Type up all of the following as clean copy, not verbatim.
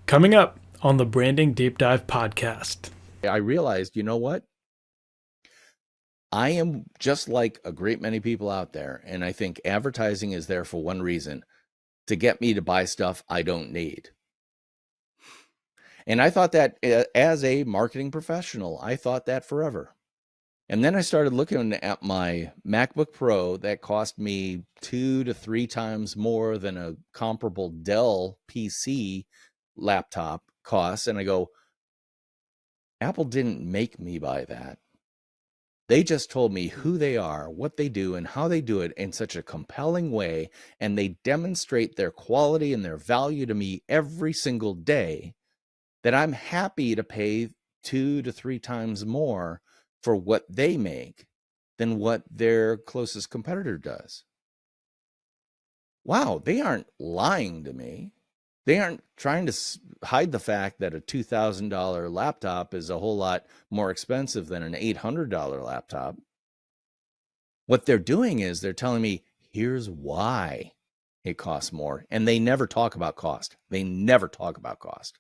Coming up on the Branding Deep Dive podcast. I realized, you know what? I am just like a great many people out there. And I think advertising is there for one reason, to get me to buy stuff I don't need. And I thought that as a marketing professional, I thought that forever. And then I started looking at my MacBook Pro that cost me 2 to 3 times more than a comparable Dell PC laptop costs. And I go, Apple didn't make me buy that. They just told me who they are, what they do, and how they do it in such a compelling way. And they demonstrate their quality and their value to me every single day, that I'm happy to pay 2 to 3 times more for what they make than what their closest competitor does. Wow, they aren't lying to me. They aren't trying to hide the fact that a $2,000 laptop is a whole lot more expensive than an $800 laptop. What they're doing is they're telling me, here's why it costs more. And they never talk about cost. They never talk about cost.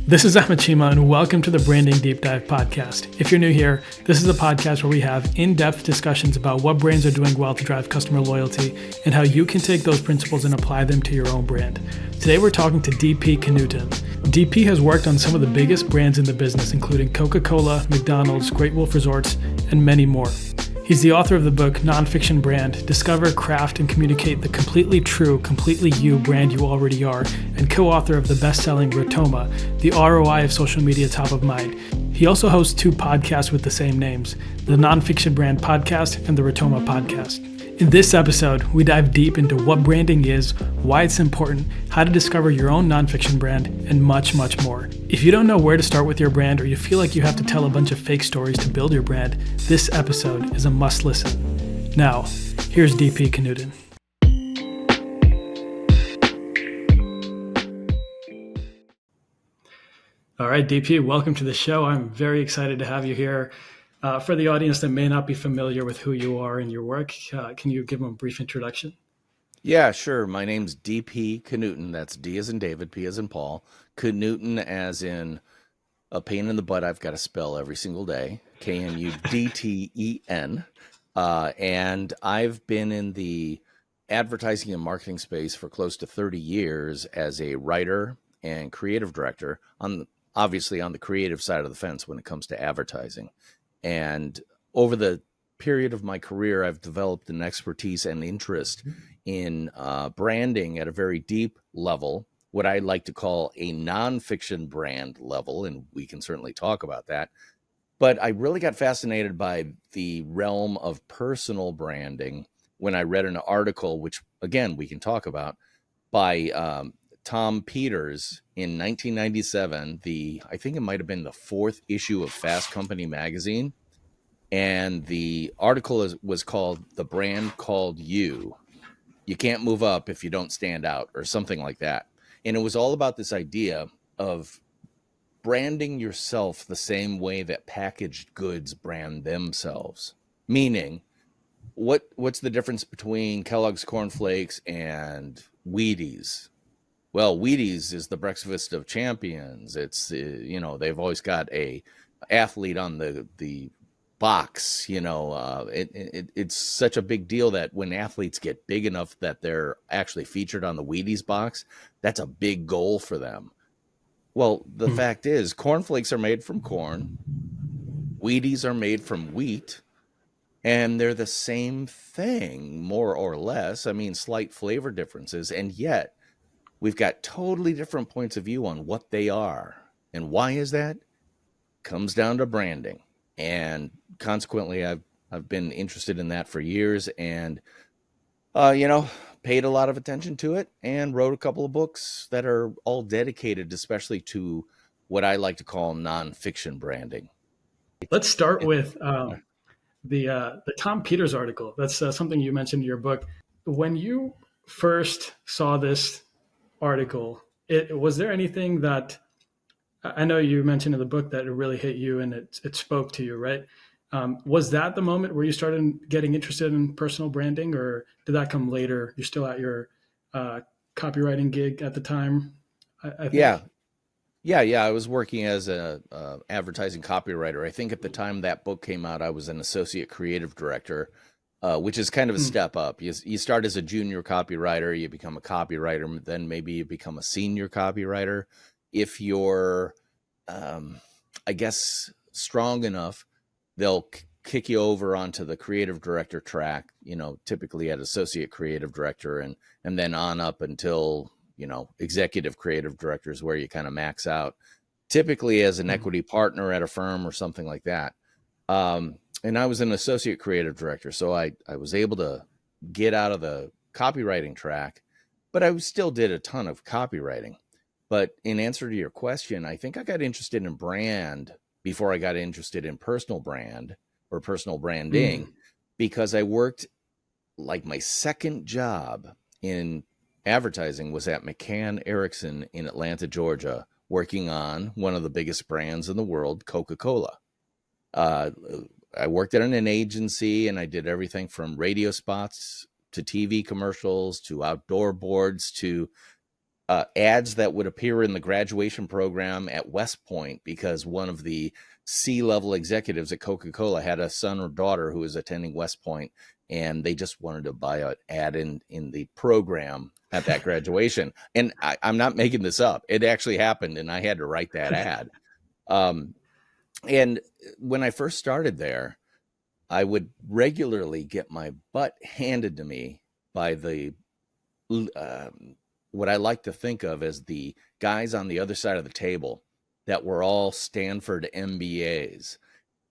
This is Ahmed Cheema, and welcome to the Branding Deep Dive podcast. If you're new here, this is a podcast where we have in-depth discussions about what brands are doing well to drive customer loyalty and how you can take those principles and apply them to your own brand. Today, we're talking to DP Knudten. DP has worked on some of the biggest brands in the business, including Coca-Cola, McDonald's, Great Wolf Resorts, and many more. He's the author of the book Nonfiction Brand, Discover, Craft, and Communicate the Completely True, Completely You brand you already are, and co-author of the best-selling Rotoma, the ROI of social media top of mind. He also hosts 2 podcasts with the same names, the Nonfiction Brand Podcast and the Rotoma Podcast. In this episode, we dive deep into what branding is, why it's important, how to discover your own nonfiction brand, and much, much more. If you don't know where to start with your brand, or you feel like you have to tell a bunch of fake stories to build your brand, this episode is a must listen. Now, here's DP Knudten. All right, DP, welcome to the show. I'm very excited to have you here. For the audience that may not be familiar with who you are and your work, can you give them a brief introduction? Yeah, sure. My name's DP Knudten. That's D as in David, P as in Paul. Knudten as in a pain in the butt I've got to spell every single day. Knudten. And I've been in the advertising and marketing space for close to 30 years as a writer and creative director, obviously on the creative side of the fence when it comes to advertising. And over the period of my career, I've developed an expertise and interest in branding at a very deep level, what I like to call a nonfiction brand level, and we can certainly talk about that. But I really got fascinated by the realm of personal branding when I read an article, which, again, we can talk about, by Tom Peters in 1997. I think it might have been the 4th issue of Fast Company magazine. And the article was called The Brand Called You. You can't move up if you don't stand out, or something like that. And it was all about this idea of branding yourself the same way that packaged goods brand themselves. Meaning, what's the difference between Kellogg's Corn Flakes and Wheaties? Well, Wheaties is the breakfast of champions. It's, they've always got a athlete on the box. It's such a big deal that when athletes get big enough that they're actually featured on the Wheaties box, that's a big goal for them. Well, the fact is, cornflakes are made from corn. Wheaties are made from wheat. And they're the same thing, more or less. I mean, slight flavor differences. And yet, we've got totally different points of view on what they are. And why is that? Comes down to branding. And consequently, I've been interested in that for years, and paid a lot of attention to it, and wrote a couple of books that are all dedicated, especially to what I like to call nonfiction branding. Let's start with the Tom Peters article. That's something you mentioned in your book. When you first saw this article, was there anything that, I know you mentioned in the book that it really hit you and it spoke to you, right? Was that the moment where you started getting interested in personal branding, or did that come later? You're still at your uh, copywriting gig at the time, I Yeah. think. Yeah. I was working as a advertising copywriter. I think at the time that book came out, I was an associate creative director, which is kind of a Hmm. step up. You start as a junior copywriter, you become a copywriter, then maybe you become a senior copywriter. If you're, um, I guess, strong enough, they'll kick you over onto the creative director track, typically at associate creative director, and then on up until, executive creative directors, where you kind of max out, typically as an Hmm. equity partner at a firm or something like that. And I was an associate creative director, so I was able to get out of the copywriting track, but I still did a ton of copywriting. But in answer to your question, I think I got interested in brand before I got interested in personal brand or personal branding, Hmm. because I worked, like, my second job in advertising was at McCann Erickson in Atlanta, Georgia, working on one of the biggest brands in the world, Coca-Cola. Uh, I worked at an agency, and I did everything from radio spots to TV commercials to outdoor boards to ads that would appear in the graduation program at West Point, because one of the C-level executives at Coca-Cola had a son or daughter who was attending West Point, and they just wanted to buy an ad in the program at that graduation. And I'm not making this up. It actually happened, and I had to write that ad. Um, and when I first started there, I would regularly get my butt handed to me by the um, what I like to think of as the guys on the other side of the table that were all Stanford MBAs.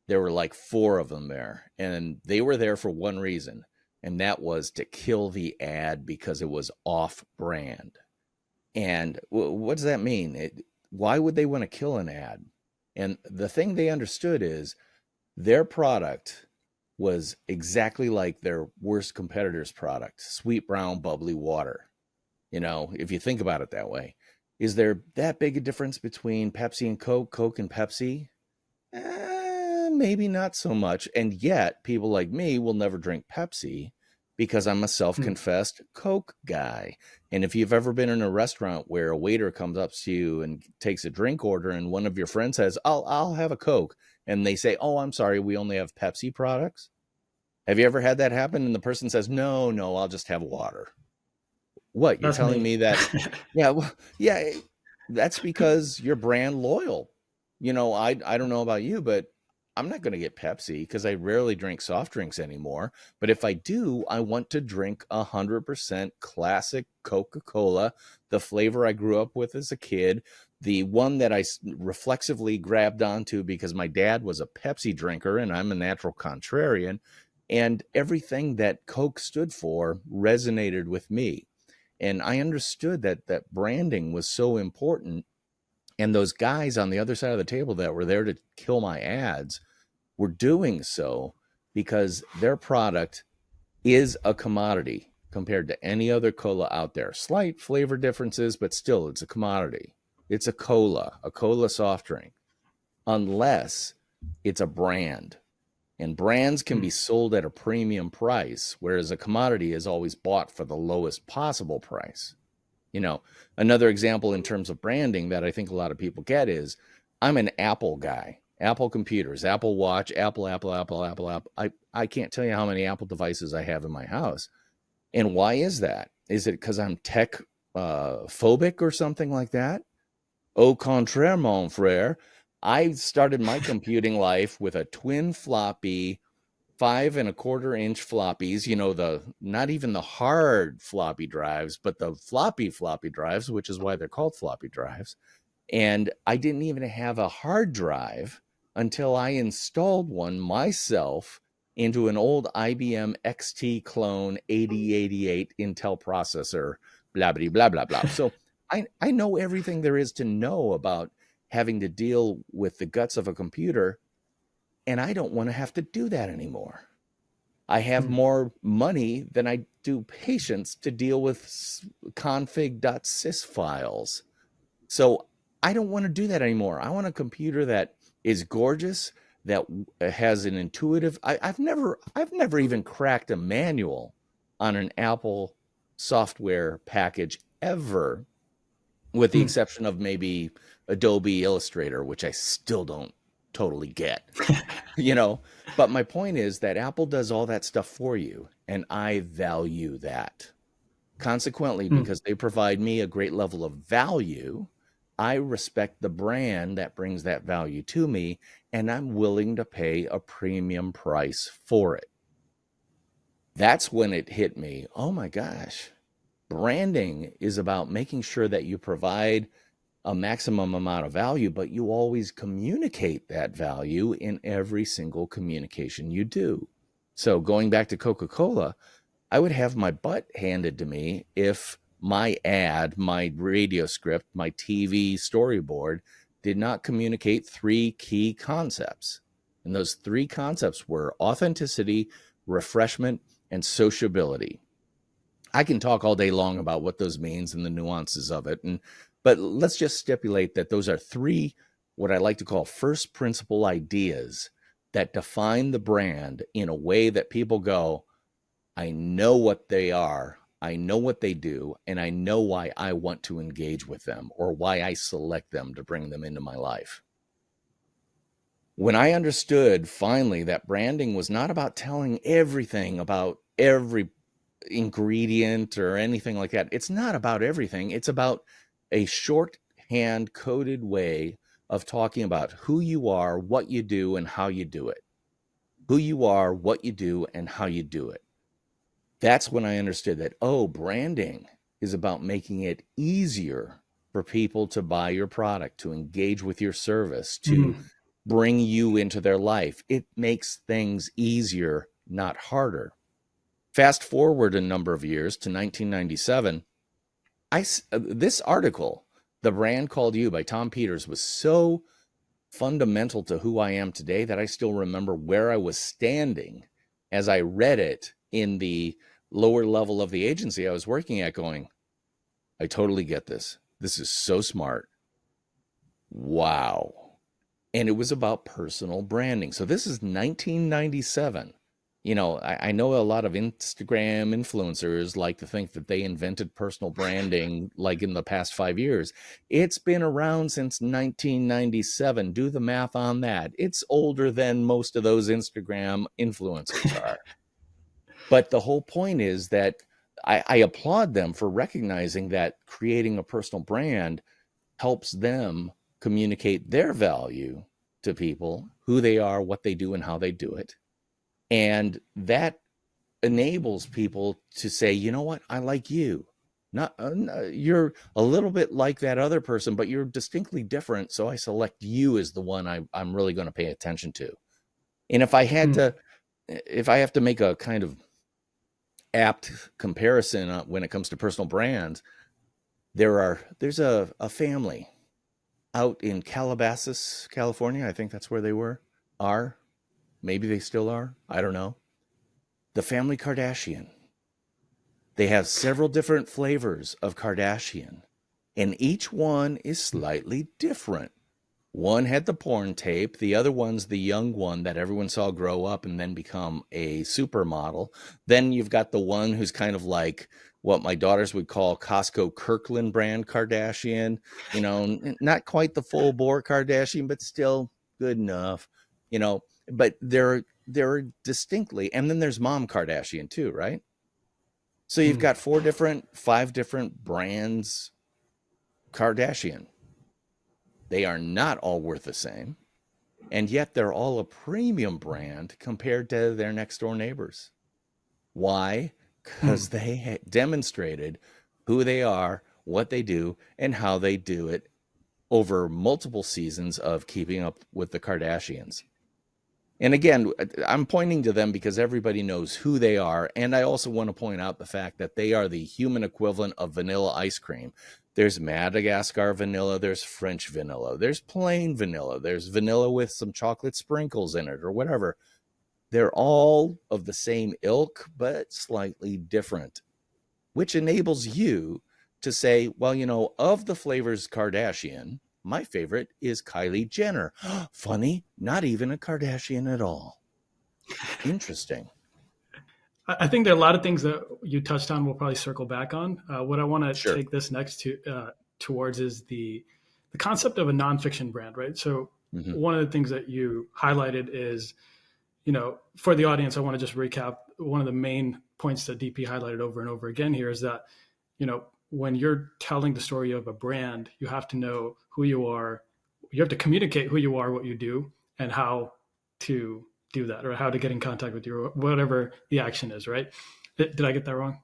There were like four of them there, and they were there for one reason, and that was to kill the ad because it was off brand. And what does that mean? Why would they want to kill an ad? And the thing they understood is their product was exactly like their worst competitor's product, sweet brown bubbly water. If you think about it that way. Is there that big a difference between Pepsi and Coke, Coke and Pepsi? Maybe not so much. And yet, people like me will never drink Pepsi because I'm a self Hmm. confessed Coke guy. And if you've ever been in a restaurant where a waiter comes up to you and takes a drink order, and one of your friends says, I'll have a Coke, and they say, "Oh, I'm sorry, we only have Pepsi products." Have you ever had that happen? And the person says, "No, no, I'll just have water." What, you're That's telling me. me that? Yeah, well, yeah, that's because you're brand loyal. I don't know about you, but I'm not going to get Pepsi because I rarely drink soft drinks anymore. But if I do, I want to drink 100% classic Coca-Cola, the flavor I grew up with as a kid, the one that I reflexively grabbed onto because my dad was a Pepsi drinker and I'm a natural contrarian. And everything that Coke stood for resonated with me, and I understood that branding was so important. And those guys on the other side of the table that were there to kill my ads were doing so because their product is a commodity compared to any other cola out there. Slight flavor differences, but still, it's a commodity. It's a cola soft drink, unless it's a brand. And brands can Hmm. be sold at a premium price, whereas a commodity is always bought for the lowest possible price. You know, Another example in terms of branding that I think a lot of people get is I'm an Apple guy. Apple computers, Apple Watch, Apple. I can't tell you how many Apple devices I have in my house. And why is that? Is it because I'm tech phobic or something like that? Au contraire, mon frere. I started my computing life with a twin floppy 5.25-inch floppies, the not even the hard floppy drives, but the floppy drives, which is why they're called floppy drives. And I didn't even have a hard drive until I installed one myself into an old IBM XT clone 8088 Intel processor, blah, blah, blah, blah, blah. So I know everything there is to know about having to deal with the guts of a computer, and I don't want to have to do that anymore. I have Hmm. more money than I do patience to deal with config.sys files. So I don't want to do that anymore. I want a computer that is gorgeous, that has an intuitive, I've never even cracked a manual on an Apple software package ever, with the exception of maybe Adobe Illustrator, which I still don't totally get, but my point is that Apple does all that stuff for you, and I value that. Consequently, because they provide me a great level of value, I respect the brand that brings that value to me, and I'm willing to pay a premium price for it. That's when it hit me. Oh my gosh. Branding is about making sure that you provide a maximum amount of value, but you always communicate that value in every single communication you do. So going back to Coca-Cola, I would have my butt handed to me if my ad, my radio script, my TV storyboard did not communicate 3 key concepts. And those 3 concepts were authenticity, refreshment, and sociability. I can talk all day long about what those means and the nuances of it. But let's just stipulate that those are 3, what I like to call first principle ideas that define the brand in a way that people go, I know what they are, I know what they do, and I know why I want to engage with them or why I select them to bring them into my life. When I understood finally that branding was not about telling everything about every ingredient or anything like that. It's not about everything. It's about a shorthand coded way of talking about who you are, what you do, and how you do it. Who you are, what you do, and how you do it. That's when I understood that, branding is about making it easier for people to buy your product, to engage with your service, to bring you into their life. It makes things easier, not harder. Fast forward a number of years to 1997. This article, The Brand Called You by Tom Peters, was so fundamental to who I am today that I still remember where I was standing as I read it in the lower level of the agency I was working at, going, I totally get this. This is so smart. Wow. And it was about personal branding. So this is 1997. I know a lot of Instagram influencers like to think that they invented personal branding like in the past 5 years. It's been around since 1997. Do the math on that. It's older than most of those Instagram influencers are. But the whole point is that I applaud them for recognizing that creating a personal brand helps them communicate their value to people, who they are, what they do, and how they do it. And that enables people to say, you know what, I like you. Not you're a little bit like that other person, but you're distinctly different. So I select you as the one I'm really going to pay attention to. And if I have to make a kind of apt comparison when it comes to personal brands, there's a family out in Calabasas, California. I think that's where they are. Maybe they still are. I don't know. The Family Kardashian. They have several different flavors of Kardashian, and each one is slightly different. One had the porn tape. The other one's the young one that everyone saw grow up and then become a supermodel. Then you've got the one who's kind of like what my daughters would call Costco Kirkland brand Kardashian. Not quite the full bore Kardashian, but still good enough. But they're distinctly, and then there's Mom Kardashian too, right? So you've got 5 different brands Kardashian. They are not all worth the same, and yet they're all a premium brand compared to their next door neighbors. Why? Because they demonstrated who they are, what they do, and how they do it over multiple seasons of keeping up with the Kardashians. And again, I'm pointing to them because everybody knows who they are. And I also want to point out the fact that they are the human equivalent of vanilla ice cream. There's Madagascar vanilla, there's French vanilla, there's plain vanilla, there's vanilla with some chocolate sprinkles in it or whatever. They're all of the same ilk, but slightly different, which enables you to say, well, of the flavors Kardashian, My favorite is Kylie Jenner. Funny, not even a Kardashian at all. Interesting. I think there are a lot of things that you touched on. We'll probably circle back on. What I want to Sure. take this next towards is the concept of a nonfiction brand, right? So one of the things that you highlighted is, for the audience, I want to just recap one of the main points that DP highlighted over and over again here is that, when you're telling the story of a brand, you have to know who you are. You have to communicate who you are, what you do, and how to do that, or how to get in contact with you, or whatever the action is, right? Did I get that wrong?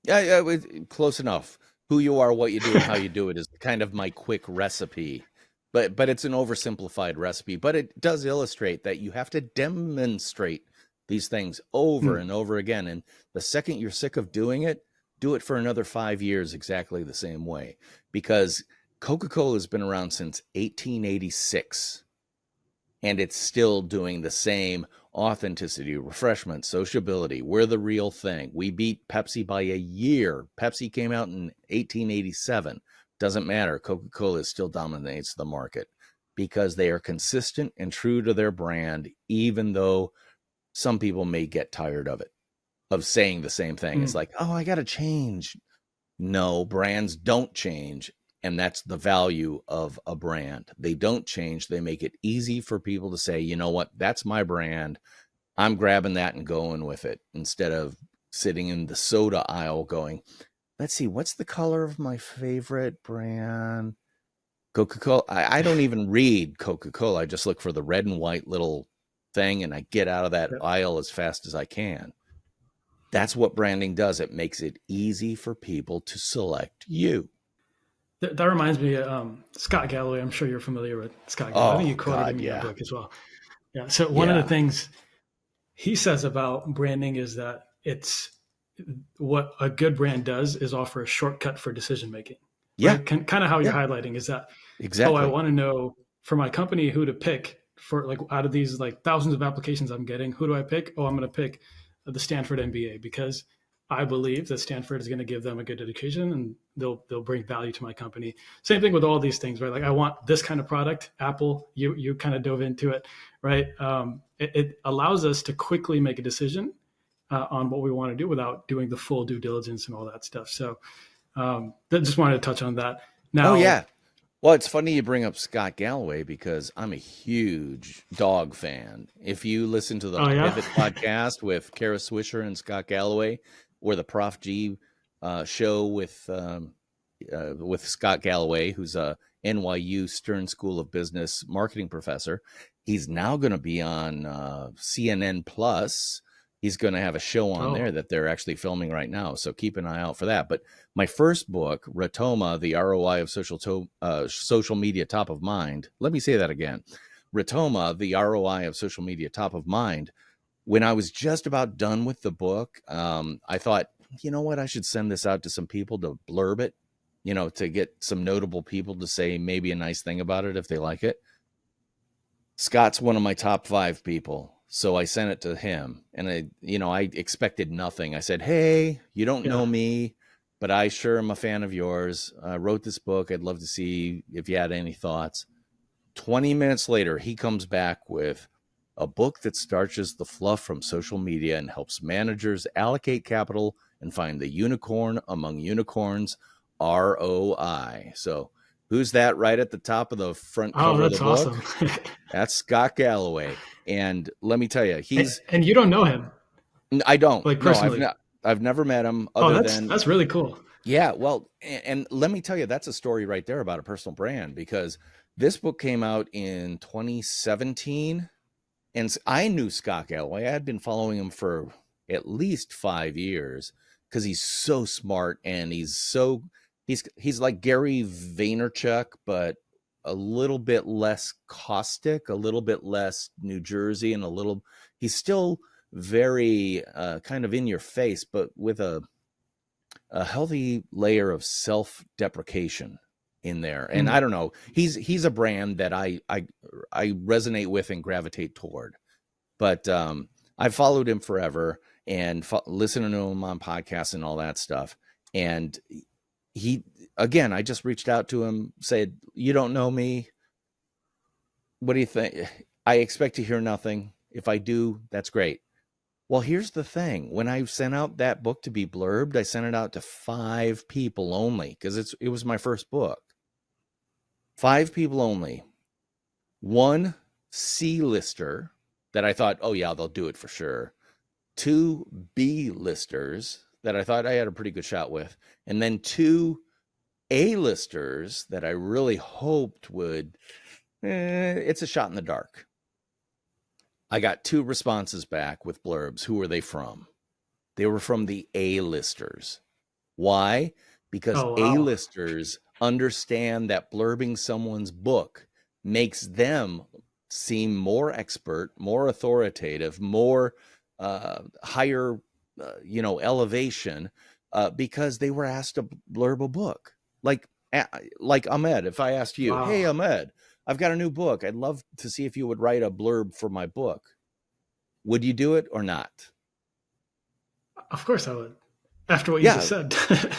Yeah, close enough. Who you are, what you do, and how you do it is kind of my quick recipe. But it's an oversimplified recipe. But it does illustrate that you have to demonstrate these things over and over again. And the second you're sick of doing it, do it for another 5 years exactly the same way. Because Coca-Cola has been around since 1886. And it's still doing the same authenticity, refreshment, sociability. We're the real thing. We beat Pepsi by a year. Pepsi came out in 1887. Doesn't matter. Coca-Cola still dominates the market because they are consistent and true to their brand, even though some people may get tired of it, of saying the same thing. It's like, oh, I got to change. No, brands don't change. And that's the value of a brand. They don't change. They make it easy for people to say, you know what, that's my brand. I'm grabbing that and going with it, instead of sitting in the soda aisle going, let's see, what's the color of my favorite brand? Coca-Cola. I don't even read Coca-Cola. I just look for the red and white little thing, and I get out of that aisle as fast as I can. That's what branding does. It makes it easy for people to select you. That reminds me of Scott Galloway. I'm sure you're familiar with Scott Galloway. I think you quoted him in your book as well. Yeah. So one of the things he says about branding is that it's what a good brand does is offer a shortcut for decision making. Yeah. Right? Kind of how you're highlighting is that, exactly. I want to know for my company who to pick for, like, out of these like thousands of applications I'm getting, who do I pick? Oh, I'm going to pick the Stanford MBA because I believe that Stanford is going to give them a good education and they'll bring value to my company. Same thing with all these things, right? Like, I want this kind of product. Apple, you kind of dove into it, right? It allows us to quickly make a decision on what we want to do without doing the full due diligence and all that stuff. So just wanted to touch on that. Now, well, it's funny you bring up Scott Galloway because I'm a huge dog fan. If you listen to the Pivot podcast with Kara Swisher and Scott Galloway, or the Prof G show with Scott Galloway, who's a NYU Stern School of Business marketing professor, he's now going to be on CNN Plus. He's going to have a show on there that they're actually filming right now. So keep an eye out for that. But my first book, Ratoma, the ROI of social media top of mind. Let me say that again. Ratoma, the ROI of social media top of mind. When I was just about done with the book, I thought, you know what? I should send this out to some people to blurb it, to get some notable people to say maybe a nice thing about it if they like it. Scott's one of my top 5 people. So I sent it to him, and I expected nothing. I said, hey, you don't know me, but I sure am a fan of yours. I wrote this book. I'd love to see if you had any thoughts. 20 minutes later, he comes back with a book that starches the fluff from social media and helps managers allocate capital and find the unicorn among unicorns, ROI. So who's that right at the top of the front cover of the book? Awesome. That's Scott Galloway. And let me tell you, he's... And you don't know him? I don't. Like, personally? No, I've never met him. That's really cool. Yeah, well, and let me tell you, that's a story right there about a personal brand, because this book came out in 2017, and I knew Scott Galloway. I had been following him for at least 5 years because he's so smart, and he's like Gary Vaynerchuk, but a little bit less caustic, a little bit less New Jersey, and he's still very kind of in your face, but with a healthy layer of self-deprecation in there. And I don't know, he's a brand that I resonate with and gravitate toward. But I've followed him forever and listening to him on podcasts and all that stuff. And again, I just reached out to him, said, you don't know me. What do you think? I expect to hear nothing. If I do, that's great. Well, here's the thing. When I sent out that book to be blurbed, I sent it out to 5 people only because it was my first book. 5 people only. 1 C-lister that I thought, oh yeah, they'll do it for sure. 2 B-listers that I thought I had a pretty good shot with. And then 2 A-listers that I really hoped would, it's a shot in the dark. I got 2 responses back with blurbs. Who were they from? They were from the A-listers. Why? Because A-listers understand that blurbing someone's book makes them seem more expert, more authoritative, more higher, elevation, because they were asked to blurb a book. Like Ahmed, if I asked you, hey, Ahmed, I've got a new book. I'd love to see if you would write a blurb for my book. Would you do it or not? Of course I would. After what you just said.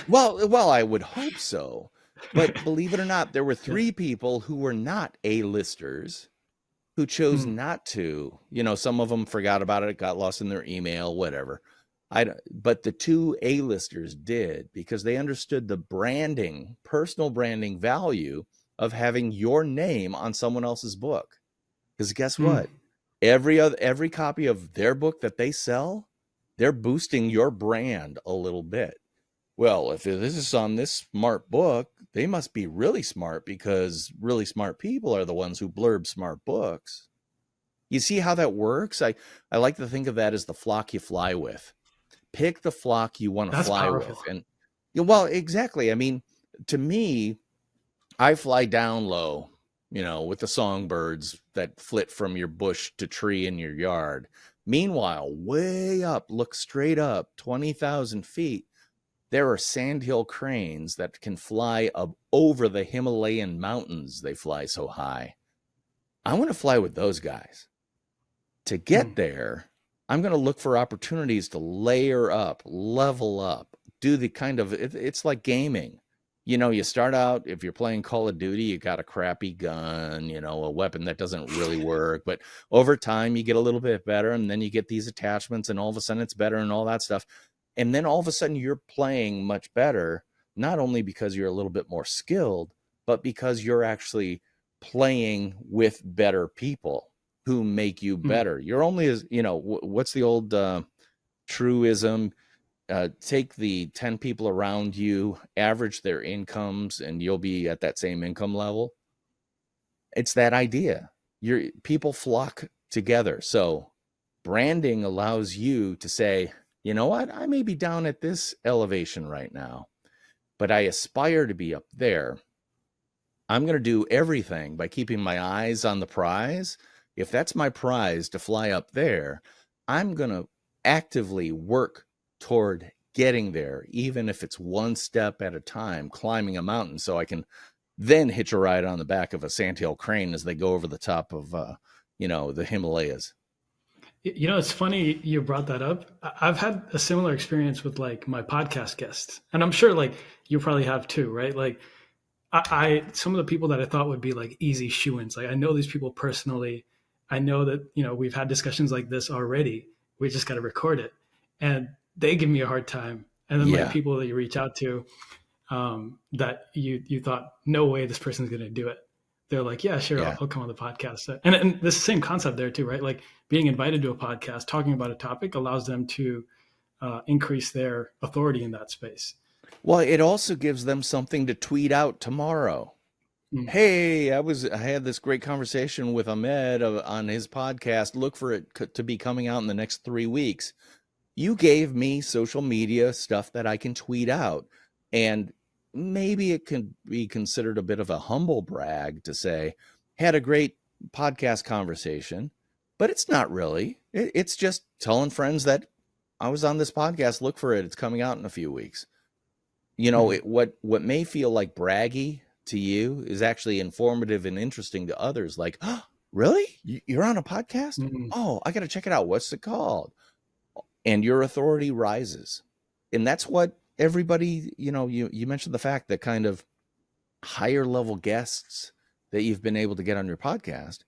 well, I would hope so. But believe it or not, there were 3 people who were not A-listers who chose not to. Some of them forgot about it, got lost in their email, whatever. But the 2 A-listers did, because they understood the branding, personal branding value of having your name on someone else's book. Because guess what? Every copy of their book that they sell, they're boosting your brand a little bit. Well, if this is on this smart book, they must be really smart, because really smart people are the ones who blurb smart books. You see how that works? I like to think of that as the flock you fly with. Pick the flock you want to fly with. And well, exactly. I mean, to me, I fly down low, with the songbirds that flit from your bush to tree in your yard. Meanwhile, way up, look straight up, 20,000 feet, there are sandhill cranes that can fly up over the Himalayan mountains. They fly so high. I want to fly with those guys. To get there, I'm going to look for opportunities to layer up, level up, do the kind of, it's like gaming. You start out, if you're playing Call of Duty, you got a crappy gun, a weapon that doesn't really work. But over time, you get a little bit better, and then you get these attachments, and all of a sudden it's better and all that stuff. And then all of a sudden you're playing much better, not only because you're a little bit more skilled, but because you're actually playing with better people who make you better. You're only as, what's the old truism? Take the 10 people around you, average their incomes, and you'll be at that same income level. It's that idea. People flock together. So branding allows you to say, you know what? I may be down at this elevation right now, but I aspire to be up there. I'm going to do everything by keeping my eyes on the prize. If that's my prize to fly up there, I'm going to actively work toward getting there, even if it's one step at a time, climbing a mountain, so I can then hitch a ride on the back of a sandhill crane as they go over the top of, the Himalayas. It's funny you brought that up. I've had a similar experience with like my podcast guests, and I'm sure like you probably have too, right? Like I some of the people that I thought would be like easy shoo-ins, like I know these people personally. I know that, we've had discussions like this already. We just got to record it. And they give me a hard time. And then like people that you reach out to that you thought, no way this person's going to do it. They're like, yeah, sure, I'll come on the podcast. And this is the same concept there too, right? Like being invited to a podcast, talking about a topic allows them to increase their authority in that space. Well, it also gives them something to tweet out tomorrow. Hey, I had this great conversation with Ahmed on his podcast. Look for it to be coming out in the next 3 weeks. You gave me social media stuff that I can tweet out. And maybe it can be considered a bit of a humble brag to say, had a great podcast conversation, but it's not really. It's just telling friends that I was on this podcast. Look for it. It's coming out in a few weeks. What may feel like braggy to you is actually informative and interesting to others. Like, oh, really? You're on a podcast? Oh, I got to check it out. What's it called? And your authority rises. And that's what everybody, you mentioned the fact that kind of higher level guests that you've been able to get on your podcast,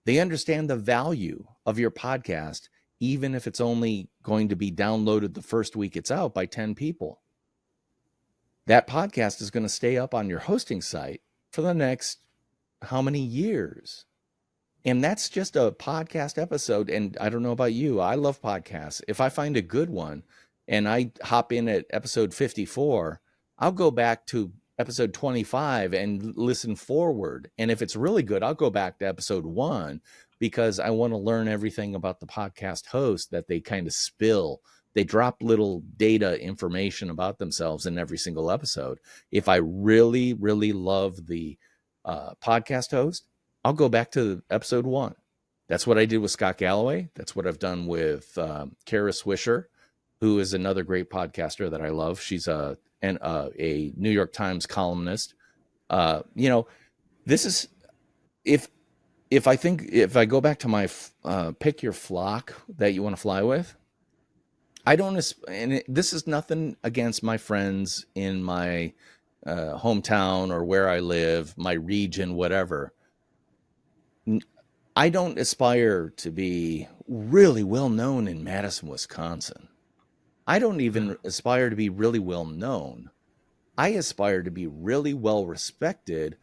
they understand the value of your podcast, even if it's only going to be downloaded the first week it's out by 10 people. That podcast is going to stay up on your hosting site for the next how many years? And that's just a podcast episode. And I don't know about you, I love podcasts. If I find a good one and I hop in at episode 54, I'll go back to episode 25 and listen forward. And if it's really good, I'll go back to episode 1 because I want to learn everything about the podcast host that they kind of spill. They drop little data information about themselves in every single episode. If I really, really love the podcast host, I'll go back to episode 1. That's what I did with Scott Galloway. That's what I've done with Kara Swisher, who is another great podcaster that I love. She's a New York Times columnist. This is if I go back to my pick your flock that you want to fly with. I don't, and this is nothing against my friends in my hometown or where I live, my region, whatever. I don't aspire to be really well known in Madison, Wisconsin. I don't even aspire to be really well known. I aspire to be really well respected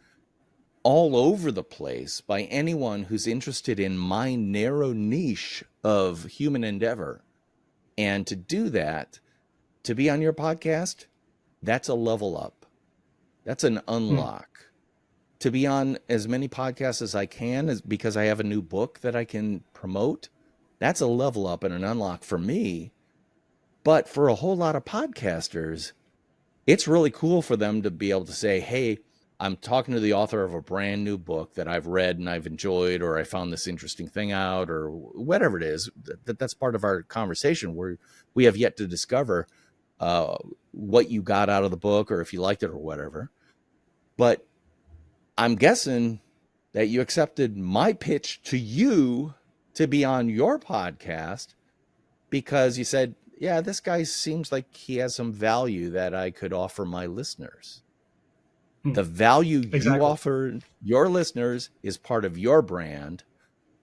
all over the place by anyone who's interested in my narrow niche of human endeavor. And to do that, to be on your podcast, that's a level up. That's an unlock. To be on as many podcasts as I can, because I have a new book that I can promote, that's a level up and an unlock for me. But for a whole lot of podcasters, it's really cool for them to be able to say, hey, I'm talking to the author of a brand new book that I've read and I've enjoyed, or I found this interesting thing out, or whatever it is. That's part of our conversation where we have yet to discover what you got out of the book or if you liked it or whatever. But I'm guessing that you accepted my pitch to you to be on your podcast because you said, yeah, this guy seems like he has some value that I could offer my listeners. The value you offer your listeners is part of your brand.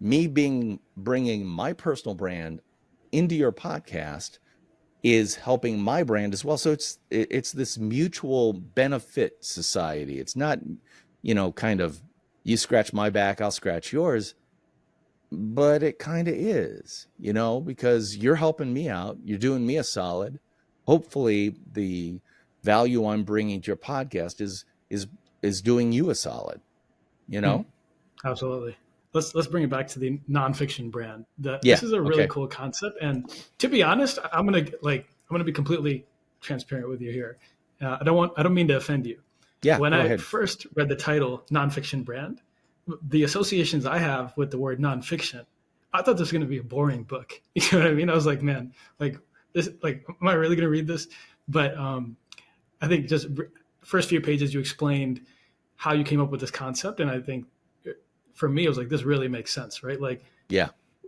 Me bringing my personal brand into your podcast is helping my brand as well. So it's this mutual benefit society. It's not, kind of you scratch my back, I'll scratch yours. But it kind of is, because you're helping me out. You're doing me a solid. Hopefully the value I'm bringing to your podcast is doing you a solid, Absolutely. Let's bring it back to the nonfiction brand. This is a really cool concept. And to be honest, I'm going to be completely transparent with you here. I don't mean to offend you. Yeah. When I first read the title nonfiction brand, the associations I have with the word nonfiction, I thought this was going to be a boring book. You know what I mean? I was like, man, am I really going to read this? But I think just first few pages you explained how you came up with this concept. And I think for me, it was like, this really makes sense, right?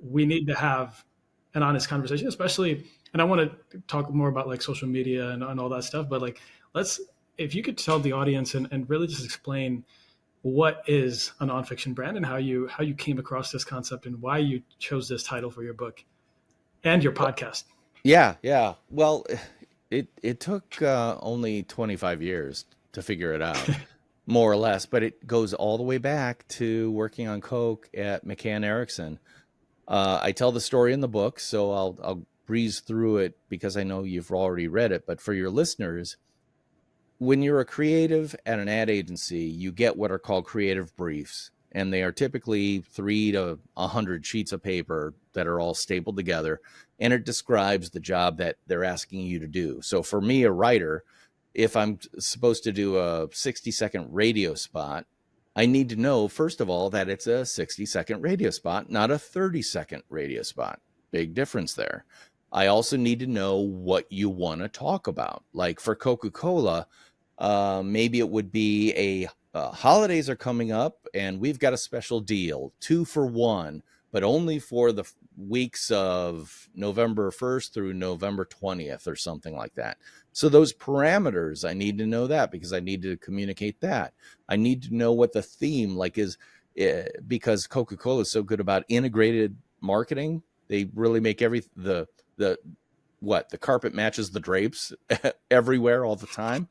We need to have an honest conversation, especially, and I want to talk more about social media and all that stuff, but if you could tell the audience and really just explain what is a nonfiction brand and how you came across this concept and why you chose this title for your book and your podcast. Yeah. Well, it took only 25 years to figure it out, more or less, but it goes all the way back to working on Coke at McCann Erickson. I tell the story in the book, so I'll breeze through it because I know you've already read it. But for your listeners, when you're a creative at an ad agency, you get what are called creative briefs, and they are typically 3 to 100 sheets of paper that are all stapled together, and it describes the job that they're asking you to do. So for me, a writer, if I'm supposed to do a 60-second radio spot, I need to know, first of all, that it's a 60-second radio spot, not a 30-second radio spot. Big difference there. I also need to know what you want to talk about. Like for Coca-Cola, maybe it would be holidays are coming up and we've got a special deal, 2 for 1, but only for the weeks of November 1st through November 20th or something like that. So those parameters, I need to know that because I need to communicate that. I need to know what the theme like is, because Coca-Cola is so good about integrated marketing. They really make the carpet matches the drapes everywhere all the time.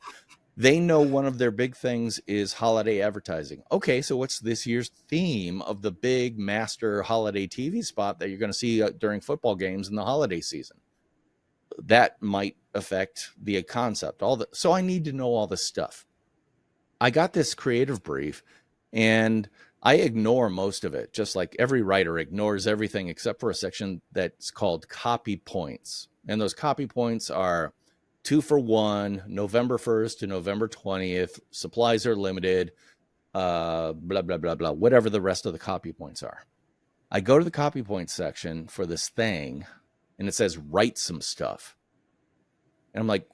They know one of their big things is holiday advertising. Okay, so what's this year's theme of the big master holiday TV spot that you're going to see during football games in the holiday season? That might affect the concept. So I need to know all this stuff. I got this creative brief and I ignore most of it, just like every writer ignores everything except for a section that's called copy points. And those copy points are 2 for 1, November 1st to November 20th. Supplies are limited, blah, blah, blah, blah, whatever the rest of the copy points are. I go to the copy points section for this thing and it says, write some stuff. And I'm like,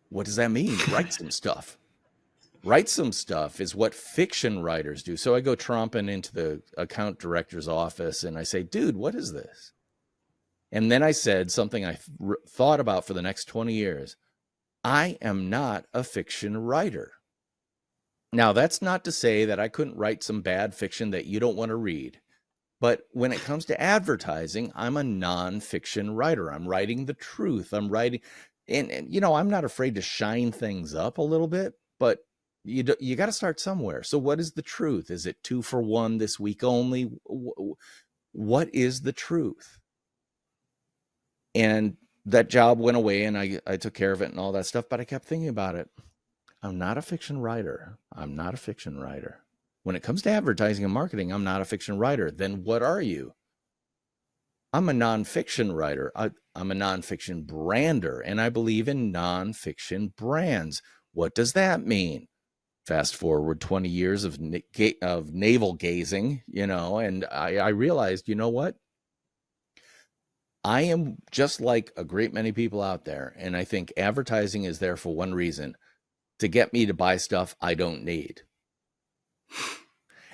what does that mean? Write some stuff. Write some stuff is what fiction writers do. So I go tromping into the account director's office and I say, dude, what is this? And then I said something I thought about for the next 20 years. I am not a fiction writer. Now, that's not to say that I couldn't write some bad fiction that you don't want to read. But when it comes to advertising, I'm a nonfiction writer. I'm writing the truth. I'm writing, and I'm not afraid to shine things up a little bit, but you got to start somewhere. So what is the truth? Is it 2 for 1 this week only? What is the truth? And that job went away and I took care of it and all that stuff, but I kept thinking about it. I'm not a fiction writer. I'm not a fiction writer. When it comes to advertising and marketing, I'm not a fiction writer. Then what are you? I'm a nonfiction writer. I'm a nonfiction brander, and I believe in nonfiction brands. What does that mean? Fast forward 20 years of navel gazing, and I realized, you know what? I am just like a great many people out there, and I think advertising is there for one reason, to get me to buy stuff I don't need.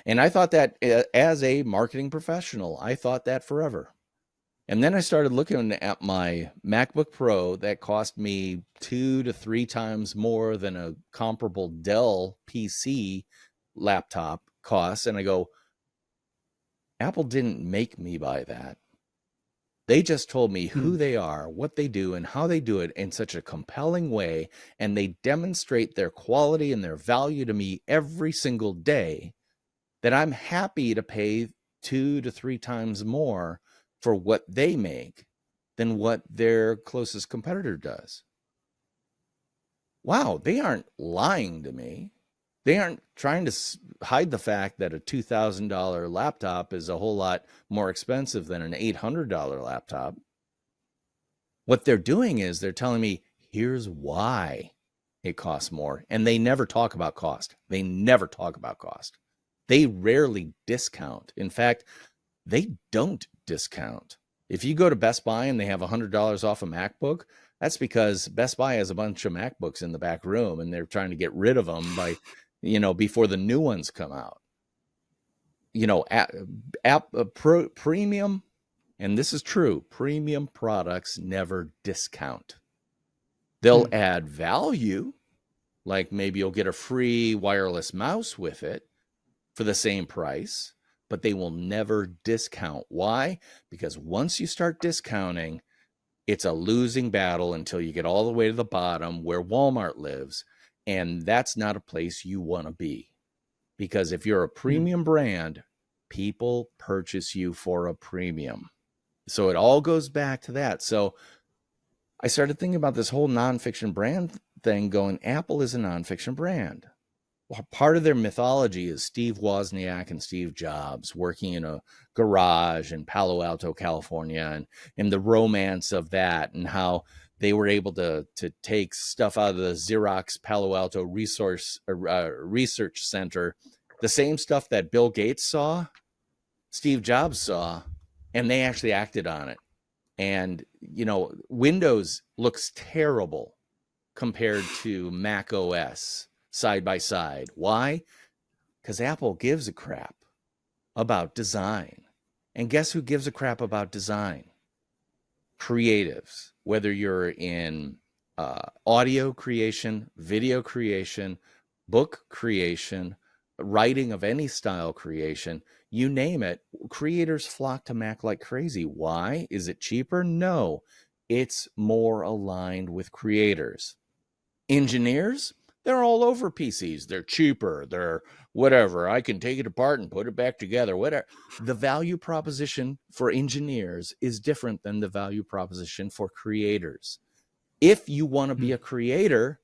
And I thought that as a marketing professional, I thought that forever. And then I started looking at my MacBook Pro that cost me 2 to 3 times more than a comparable Dell PC laptop costs. And I go, Apple didn't make me buy that. They just told me who they are, what they do, and how they do it in such a compelling way. And they demonstrate their quality and their value to me every single day, that I'm happy to pay 2 to 3 times more for what they make than what their closest competitor does. Wow, they aren't lying to me. They aren't trying to hide the fact that a $2,000 laptop is a whole lot more expensive than an $800 laptop. What they're doing is they're telling me, here's why it costs more. And they never talk about cost. They never talk about cost. They rarely discount. In fact, they don't discount. If you go to Best Buy and they have $100 off a MacBook, that's because Best Buy has a bunch of MacBooks in the back room and they're trying to get rid of them by, before the new ones come out. Premium, and this is true, premium products never discount. They'll add value, like maybe you'll get a free wireless mouse with it for the same price, but they will never discount. Why? Because once you start discounting, it's a losing battle until you get all the way to the bottom where Walmart lives. And that's not a place you want to be. Because if you're a premium brand, people purchase you for a premium. So it all goes back to that. So I started thinking about this whole nonfiction brand thing, going, Apple is a nonfiction brand. Well, part of their mythology is Steve Wozniak and Steve Jobs working in a garage in Palo Alto, California, and the romance of that, and how they were able to take stuff out of the Xerox Palo Alto research center, the same stuff that Bill Gates saw, Steve Jobs saw, and they actually acted on it. And, Windows looks terrible compared to Mac OS side by side. Why? Because Apple gives a crap about design. And guess who gives a crap about design? Creatives. Whether you're in audio creation, video creation, book creation, writing of any style creation, you name it. Creators flock to Mac like crazy. Why? Is it cheaper? No, it's more aligned with creators. Engineers, they're all over PCs. They're cheaper. They're whatever. I can take it apart and put it back together. Whatever. The value proposition for engineers is different than the value proposition for creators. If you want to be a creator,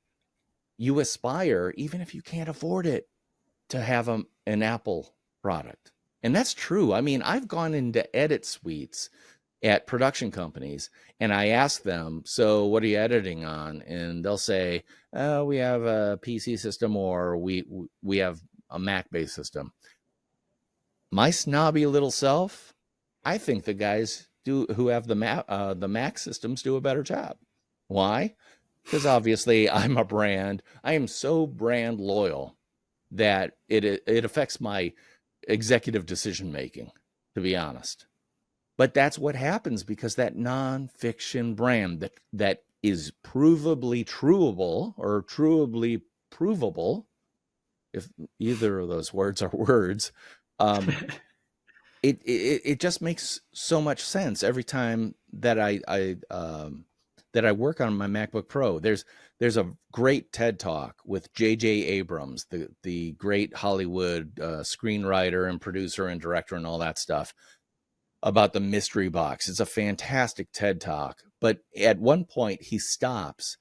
you aspire, even if you can't afford it, to have an Apple product. And that's true. I mean, I've gone into edit suites at production companies and I ask them, so what are you editing on? And they'll say, we have a PC system or we have a Mac-based system. My snobby little self, I think the guys who have the Mac systems do a better job. Why? Because obviously I'm a brand. I am so brand loyal that it affects my executive decision making, to be honest. But that's what happens because that nonfiction brand that is provably truable or truably provable, if either of those words are words, it just makes so much sense every time that I work on my MacBook Pro. There's a great TED Talk with J.J. Abrams, the great Hollywood screenwriter and producer and director and all that stuff, about the mystery box. It's a fantastic TED Talk. But at one point he stops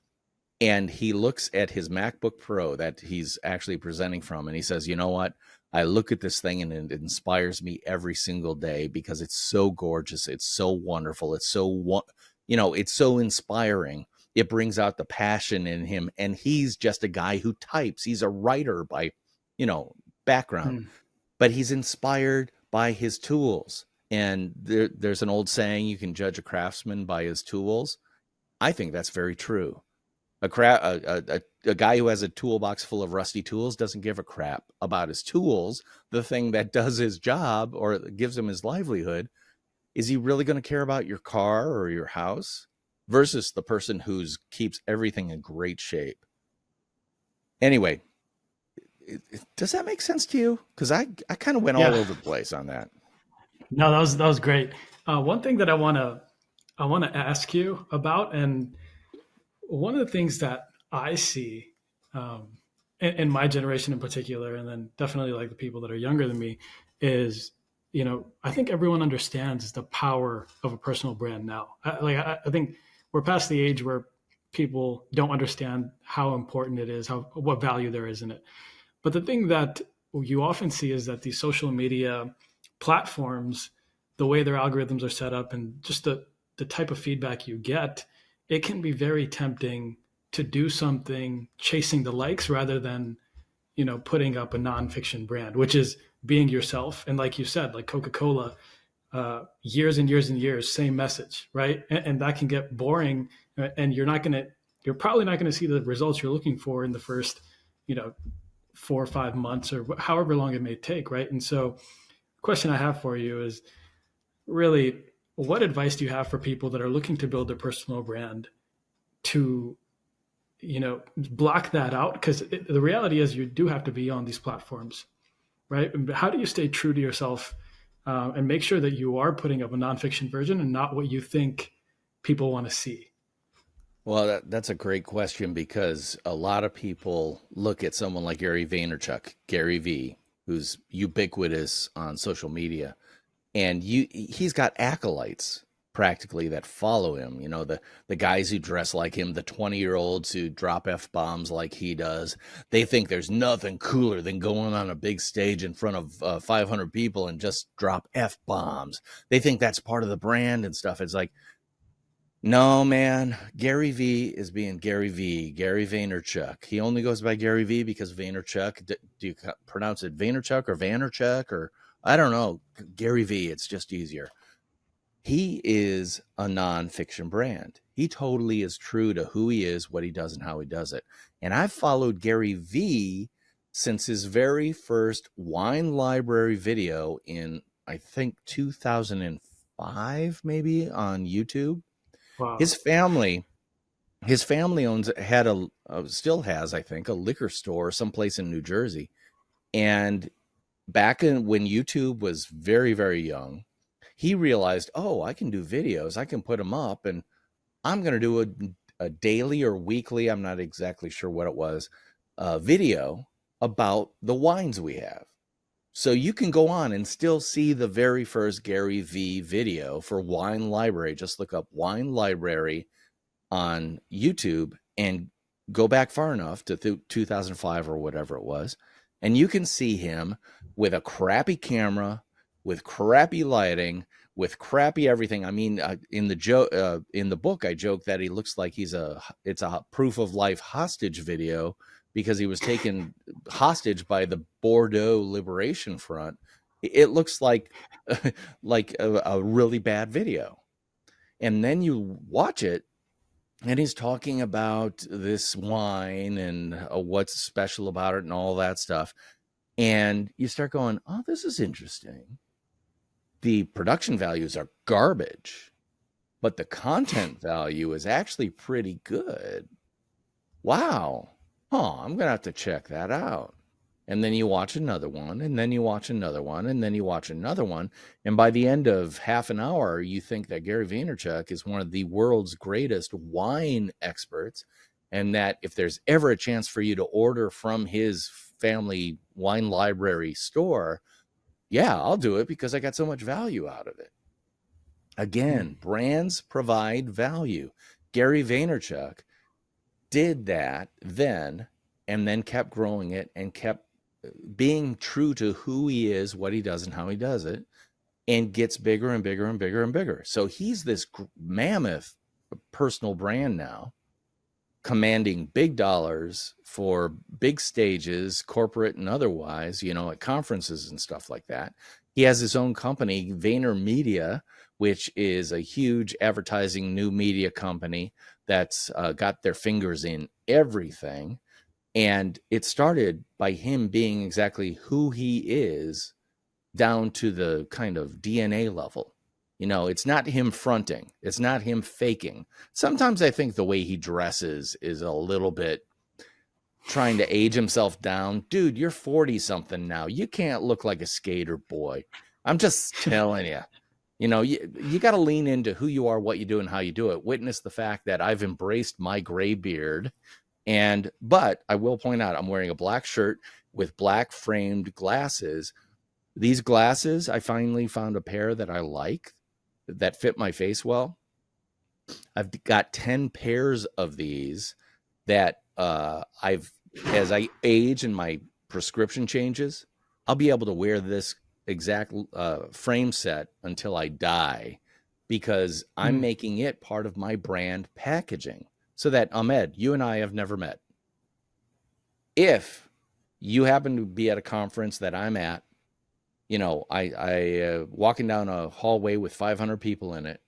and he looks at his MacBook Pro that he's actually presenting from, and he says, you know what? I look at this thing and it inspires me every single day because it's so gorgeous. It's so wonderful. It's so, it's so inspiring. It brings out the passion in him. And he's just a guy who types. He's a writer by, background, but he's inspired by his tools. And there's an old saying, you can judge a craftsman by his tools. I think that's very true. A guy who has a toolbox full of rusty tools doesn't give a crap about his tools. The thing that does his job or gives him his livelihood, is he really going to care about your car or your house versus the person who keeps everything in great shape? Anyway, does that make sense to you? Because I kind of went all over the place on that. No, that was great. One thing that I want to ask you about, and one of the things that I see in my generation in particular, and then definitely like the people that are younger than me, is I think everyone understands the power of a personal brand now. I think we're past the age where people don't understand how important it is, what value there is in it. But the thing that you often see is that these social media platforms, the way their algorithms are set up, and just the type of feedback you get, it can be very tempting to do something chasing the likes rather than, putting up a nonfiction brand, which is being yourself. And like you said, like Coca-Cola, years and years and years, same message, right? And that can get boring, and you're probably not going to see the results you're looking for in the first, 4 or 5 months or however long it may take, right? And so, the question I have for you is really, what advice do you have for people that are looking to build their personal brand to, block that out? Because the reality is you do have to be on these platforms, right? How do you stay true to yourself and make sure that you are putting up a nonfiction version and not what you think people want to see? Well, that's a great question because a lot of people look at someone like Gary Vaynerchuk, Gary V, who's ubiquitous on social media, and he's got acolytes practically that follow him. The guys who dress like him, the 20-year-olds who drop F-bombs like he does. They think there's nothing cooler than going on a big stage in front of 500 people and just drop F-bombs. They think that's part of the brand and stuff. It's like, no, man, Gary V is being Gary V, Gary Vaynerchuk. He only goes by Gary V because Vaynerchuk. Do you pronounce it Vaynerchuk or Vaynerchuk or I don't know? Gary V, it's just easier. He is a nonfiction brand. He totally is true to who he is, what he does, and how he does it. And I've followed Gary V since his very first wine library video in, I think, 2005, maybe on YouTube. Wow. His family his family still has, I think, a liquor store someplace in New Jersey. And back when YouTube was very, very young, he realized, oh, I can do videos. I can put them up, and I'm going to do a daily or weekly, I'm not exactly sure what it was, video about the wines we have. So you can go on and still see the very first Gary V video for Wine Library. Just look up Wine Library on YouTube and go back far enough to 2005 or whatever it was. And you can see him with a crappy camera, with crappy lighting, with crappy everything. I mean, in the book, I joke that he looks like it's a proof of life hostage video because he was taken hostage by the Bordeaux Liberation Front. It looks like like a really bad video. And then you watch it, and he's talking about this wine and what's special about it and all that stuff. And you start going, oh, this is interesting. The production values are garbage, but the content value is actually pretty good. Wow. I'm going to have to check that out. And then you watch another one, and then you watch another one, and then you watch another one. And by the end of half an hour, you think that Gary Vaynerchuk is one of the world's greatest wine experts, and that if there's ever a chance for you to order from his family wine library store, yeah, I'll do it because I got so much value out of it. Again, brands provide value. Gary Vaynerchuk did that then, and then kept growing it and kept being true to who he is, what he does, and how he does it, and gets bigger and bigger and bigger and bigger. So he's this mammoth personal brand now, commanding big dollars for big stages, corporate and otherwise, at conferences and stuff like that. He has his own company, VaynerMedia, which is a huge advertising new media company that's got their fingers in everything. And it started by him being exactly who he is, down to the kind of DNA level. It's not him fronting. It's not him faking. Sometimes I think the way he dresses is a little bit trying to age himself down. Dude, you're 40 something now. You can't look like a skater boy. I'm just telling you. You got to lean into who you are, what you do, and how you do it. Witness the fact that I've embraced my gray beard. But I will point out, I'm wearing a black shirt with black framed glasses. These glasses, I finally found a pair that I like, that fit my face well. I've got 10 pairs of these that as I age and my prescription changes, I'll be able to wear this exact frame set until I die, because I'm making it part of my brand packaging. So that, Ahmed, you and I have never met. If you happen to be at a conference that I'm at, I walking down a hallway with 500 people in it.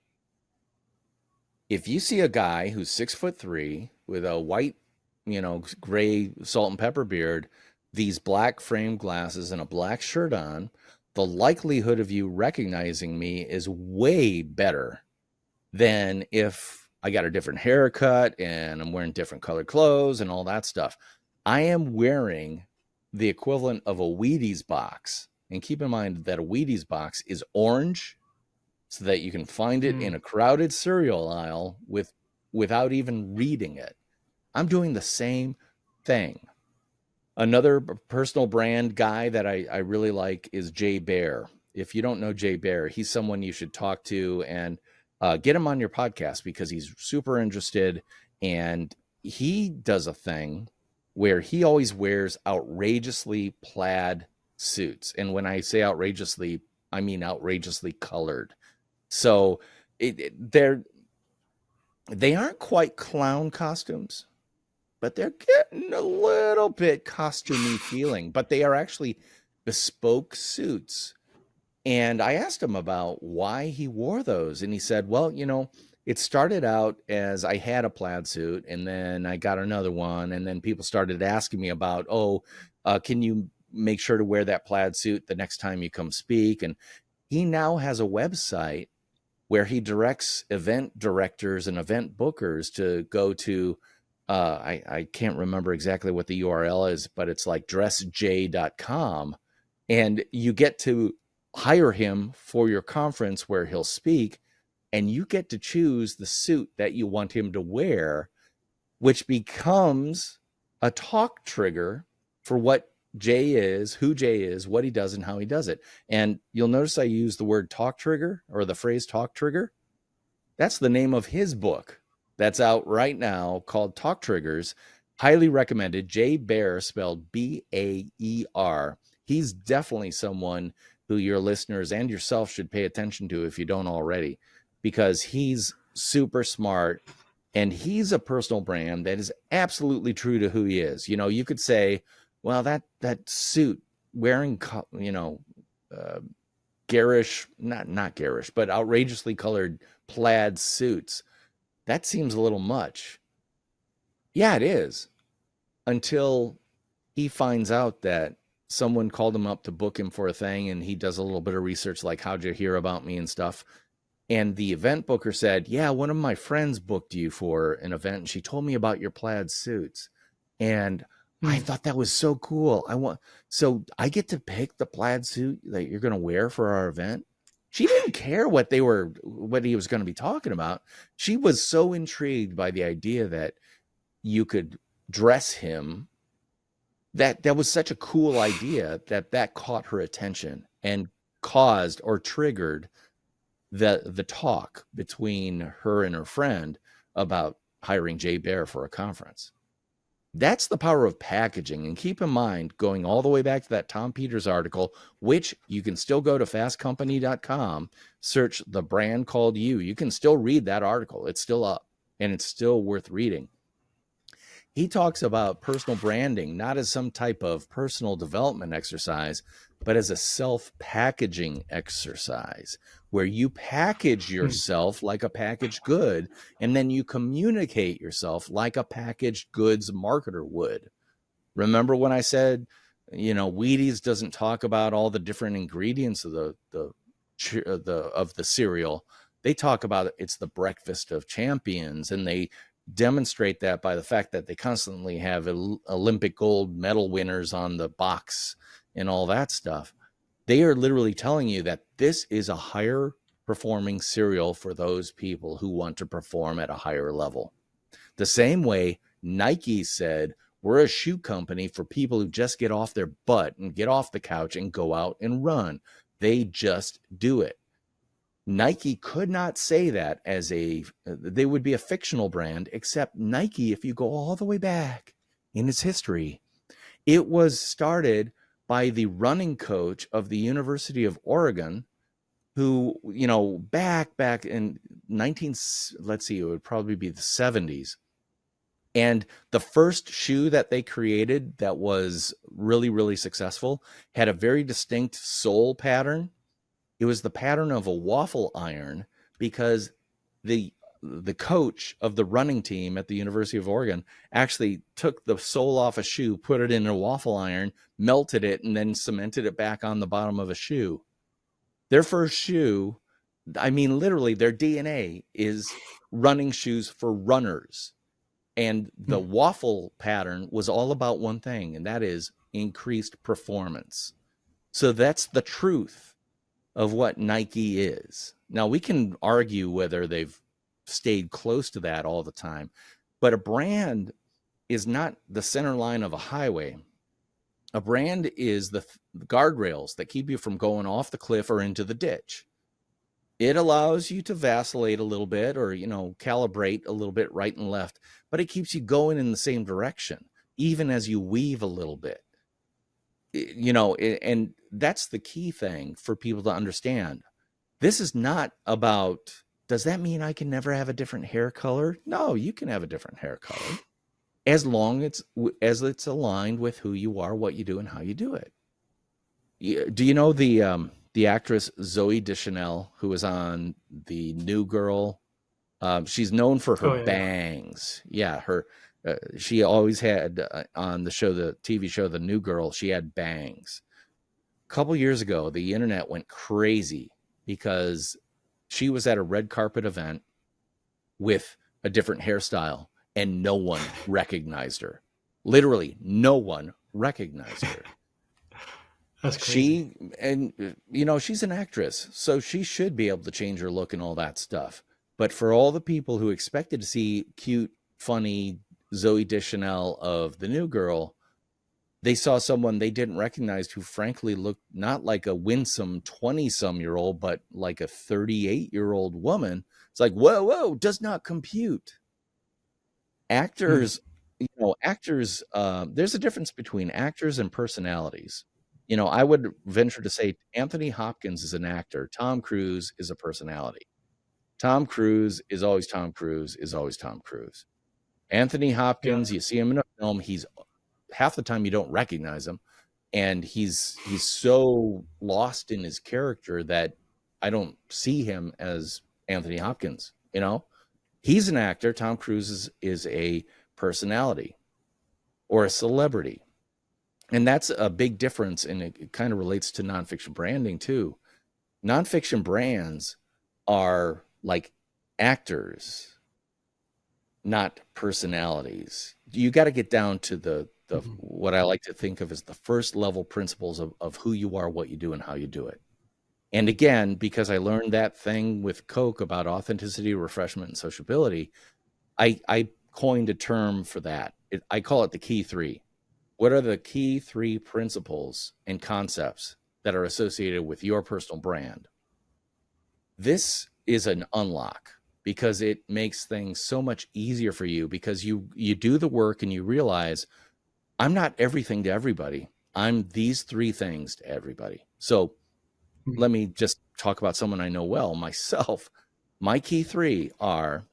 If you see a guy who's 6'3" with a white, gray salt and pepper beard, these black framed glasses, and a black shirt on, the likelihood of you recognizing me is way better than if I got a different haircut and I'm wearing different colored clothes and all that stuff. I am wearing the equivalent of a Wheaties box. And keep in mind that a Wheaties box is orange, so that you can find it in a crowded cereal aisle without even reading it. I'm doing the same thing. Another personal brand guy that I really like is Baer. If you don't know Baer, he's someone you should talk to and get him on your podcast, because he's super interested. And he does a thing where he always wears outrageously plaid suits. And when I say outrageously, I mean outrageously colored. So they aren't quite clown costumes, but they're getting a little bit costumey feeling, but they are actually bespoke suits. And I asked him about why he wore those. And he said, well, it started out as I had a plaid suit, and then I got another one. And then people started asking me about, can you make sure to wear that plaid suit the next time you come speak? And he now has a website where he directs event directors and event bookers to go to, I can't remember exactly what the URL is, but it's like dressj.com. And you get to hire him for your conference where he'll speak, and you get to choose the suit that you want him to wear, which becomes a talk trigger for what Jay is, who Jay is, what he does, and how he does it. And you'll notice I use the word talk trigger, or the phrase talk trigger. That's the name of his book that's out right now called Talk Triggers. Highly recommended. Jay Baer, spelled Baer. He's definitely someone who your listeners and yourself should pay attention to if you don't already, because he's super smart. And he's a personal brand that is absolutely true to who he is. You know, you could say, well, that suit wearing, garish, not garish, but outrageously colored plaid suits, that seems a little much. Yeah, it is. Until he finds out that someone called him up to book him for a thing, and he does a little bit of research, like, how'd you hear about me and stuff. And the event booker said, yeah, one of my friends booked you for an event, and she told me about your plaid suits. And I thought that was so cool. So I get to pick the plaid suit that you're going to wear for our event. She didn't care what he was going to be talking about. She was so intrigued by the idea that you could dress him. That was such a cool idea that caught her attention and caused or triggered the talk between her and her friend about hiring Jay Baer for a conference. That's the power of packaging. And keep in mind, going all the way back to that Tom Peters article, which you can still go to fastcompany.com, search The Brand Called You. You can still read that article. It's still up, and it's still worth reading. He talks about personal branding, not as some type of personal development exercise, but as a self-packaging exercise, where you package yourself like a packaged good, and then you communicate yourself like a packaged goods marketer would. Remember when I said, Wheaties doesn't talk about all the different ingredients of the cereal. They talk about it's the breakfast of champions, and they demonstrate that by the fact that they constantly have Olympic gold medal winners on the box and all that stuff. They are literally telling you that this is a higher performing cereal for those people who want to perform at a higher level. The same way Nike said, we're a shoe company for people who just get off their butt and get off the couch and go out and run. They just do it. Nike could not say that they would be a fictional brand, except Nike, if you go all the way back in its history, it was started by the running coach of the University of Oregon, who, back in it would probably be the 70s. And the first shoe that they created that was really, really successful had a very distinct sole pattern. It was the pattern of a waffle iron, because the coach of the running team at the University of Oregon actually took the sole off a shoe, put it in a waffle iron, melted it, and then cemented it back on the bottom of a shoe. Their first shoe, literally their DNA is running shoes for runners. And the waffle pattern was all about one thing, and that is increased performance. So that's the truth of what Nike is. Now, we can argue whether they've stayed close to that all the time, but a brand is not the center line of a highway. A brand is the guardrails that keep you from going off the cliff or into the ditch. It allows you to vacillate a little bit, or, calibrate a little bit right and left, but it keeps you going in the same direction, even as you weave a little bit. And that's the key thing for people to understand. This is not about, does that mean I can never have a different hair color? No, you can have a different hair color as long as it's aligned with who you are, what you do, and how you do it. Do you know the actress Zooey Deschanel, who was on the New Girl? She's known for her bangs. Yeah, she always had on the TV show, The New Girl, she had bangs. A couple years ago, the internet went crazy because She was at a red carpet event with a different hairstyle and no one recognized her. Literally, no one recognized her. That's crazy. She's an actress, so she should be able to change her look and all that stuff. But for all the people who expected to see cute, funny Zoe Deschanel of the New Girl, they saw someone they didn't recognize who frankly looked not like a winsome 20-some-year-old, but like a 38-year-old woman. It's like, whoa, does not compute. Actors, there's a difference between actors and personalities. I would venture to say Anthony Hopkins is an actor. Tom Cruise is a personality. Tom Cruise is always Tom Cruise, is always Tom Cruise. Anthony Hopkins, you see him in a film, he's half the time you don't recognize him, and he's so lost in his character that I don't see him as Anthony Hopkins. He's an actor. Tom Cruise is a personality or a celebrity. And that's a big difference, and it kind of relates to nonfiction branding too. Nonfiction brands are like actors, not personalities. You got to get down to the what I like to think of as the first level principles of who you are, what you do, and how you do it. And again, because I learned that thing with Coke about authenticity, refreshment, and sociability, I coined a term for that. I call it the key three. What are the key three principles and concepts that are associated with your personal brand? This is an unlock because it makes things so much easier for you, because you do the work and you realize I'm not everything to everybody. I'm these three things to everybody. So let me just talk about someone I know well, myself. My key three are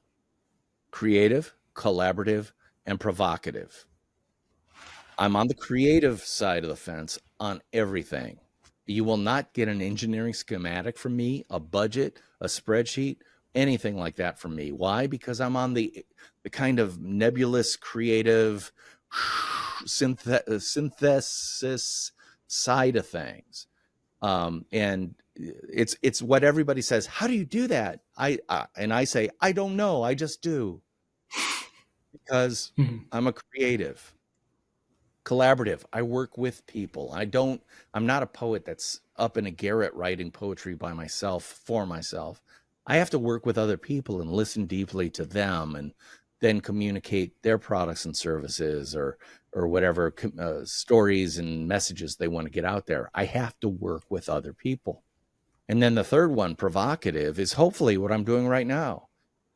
creative, collaborative, and provocative. I'm on the creative side of the fence on everything. You will not get an engineering schematic from me, a budget, a spreadsheet, anything like that from me. Why? Because I'm on the kind of nebulous, creative synthesis side of things. And it's what everybody says. How do you do that? And I say, I don't know. I just do, because I'm a creative. Collaborative. I work with people. I'm not a poet that's up in a garret writing poetry by myself for myself. I have to work with other people and listen deeply to them, and then communicate their products and services or whatever stories and messages they want to get out there. I have to work with other people. And then the third one, provocative, is hopefully what I'm doing right now,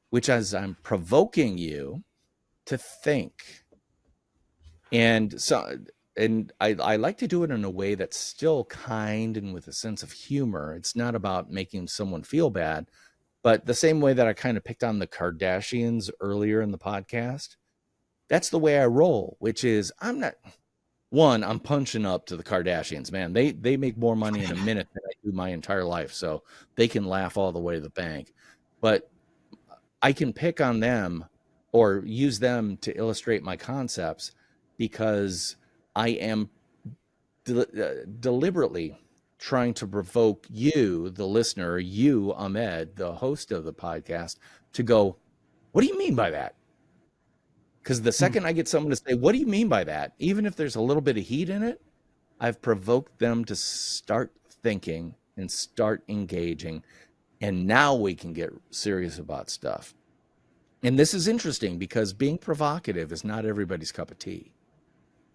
which is I'm provoking you to think. And I like to do it in a way that's still kind and with a sense of humor. It's not about making someone feel bad, but the same way that I kind of picked on the Kardashians earlier in the podcast, that's the way I roll, which is I'm punching up to the Kardashians, man. They make more money in a minute than I do my entire life, so they can laugh all the way to the bank. But I can pick on them or use them to illustrate my concepts, because I am deliberately trying to provoke you, the listener, you, Ahmed, the host of the podcast, to go, what do you mean by that? Because the second I get someone to say, what do you mean by that? Even if there's a little bit of heat in it, I've provoked them to start thinking and start engaging. And now we can get serious about stuff. And this is interesting because being provocative is not everybody's cup of tea.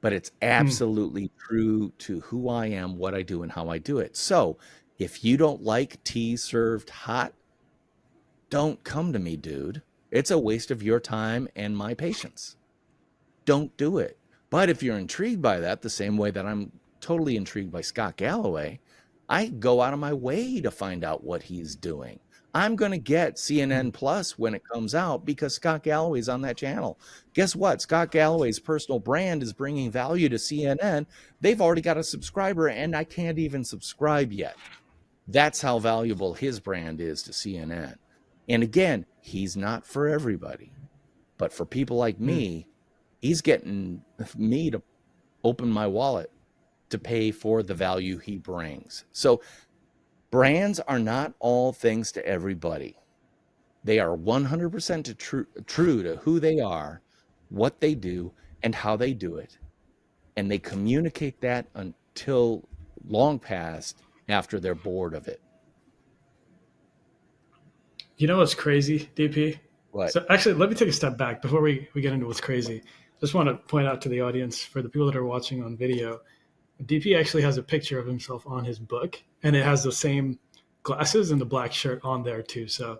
But it's absolutely true to who I am, what I do, and how I do it. So if you don't like tea served hot, don't come to me, dude. It's a waste of your time and my patience. Don't do it. But if you're intrigued by that, the same way that I'm totally intrigued by Scott Galloway, I go out of my way to find out what he's doing. I'm going to get CNN Plus when it comes out because Scott Galloway's on that channel. Guess what? Scott Galloway's personal brand is bringing value to CNN. They've already got a subscriber, and I can't even subscribe yet. That's how valuable his brand is to CNN. And again, he's not for everybody. But for people like me, he's getting me to open my wallet to pay for the value he brings. So Brands are not all things to everybody. They are 100% true to who they are, what they do, and how they do it. And they communicate that until long past after they're bored of it. You know what's crazy, DP? What? So actually, let me take a step back before we get into what's crazy. Just want to point out to the audience, for the people that are watching on video, DP actually has a picture of himself on his book, and it has the same glasses and the black shirt on there too. So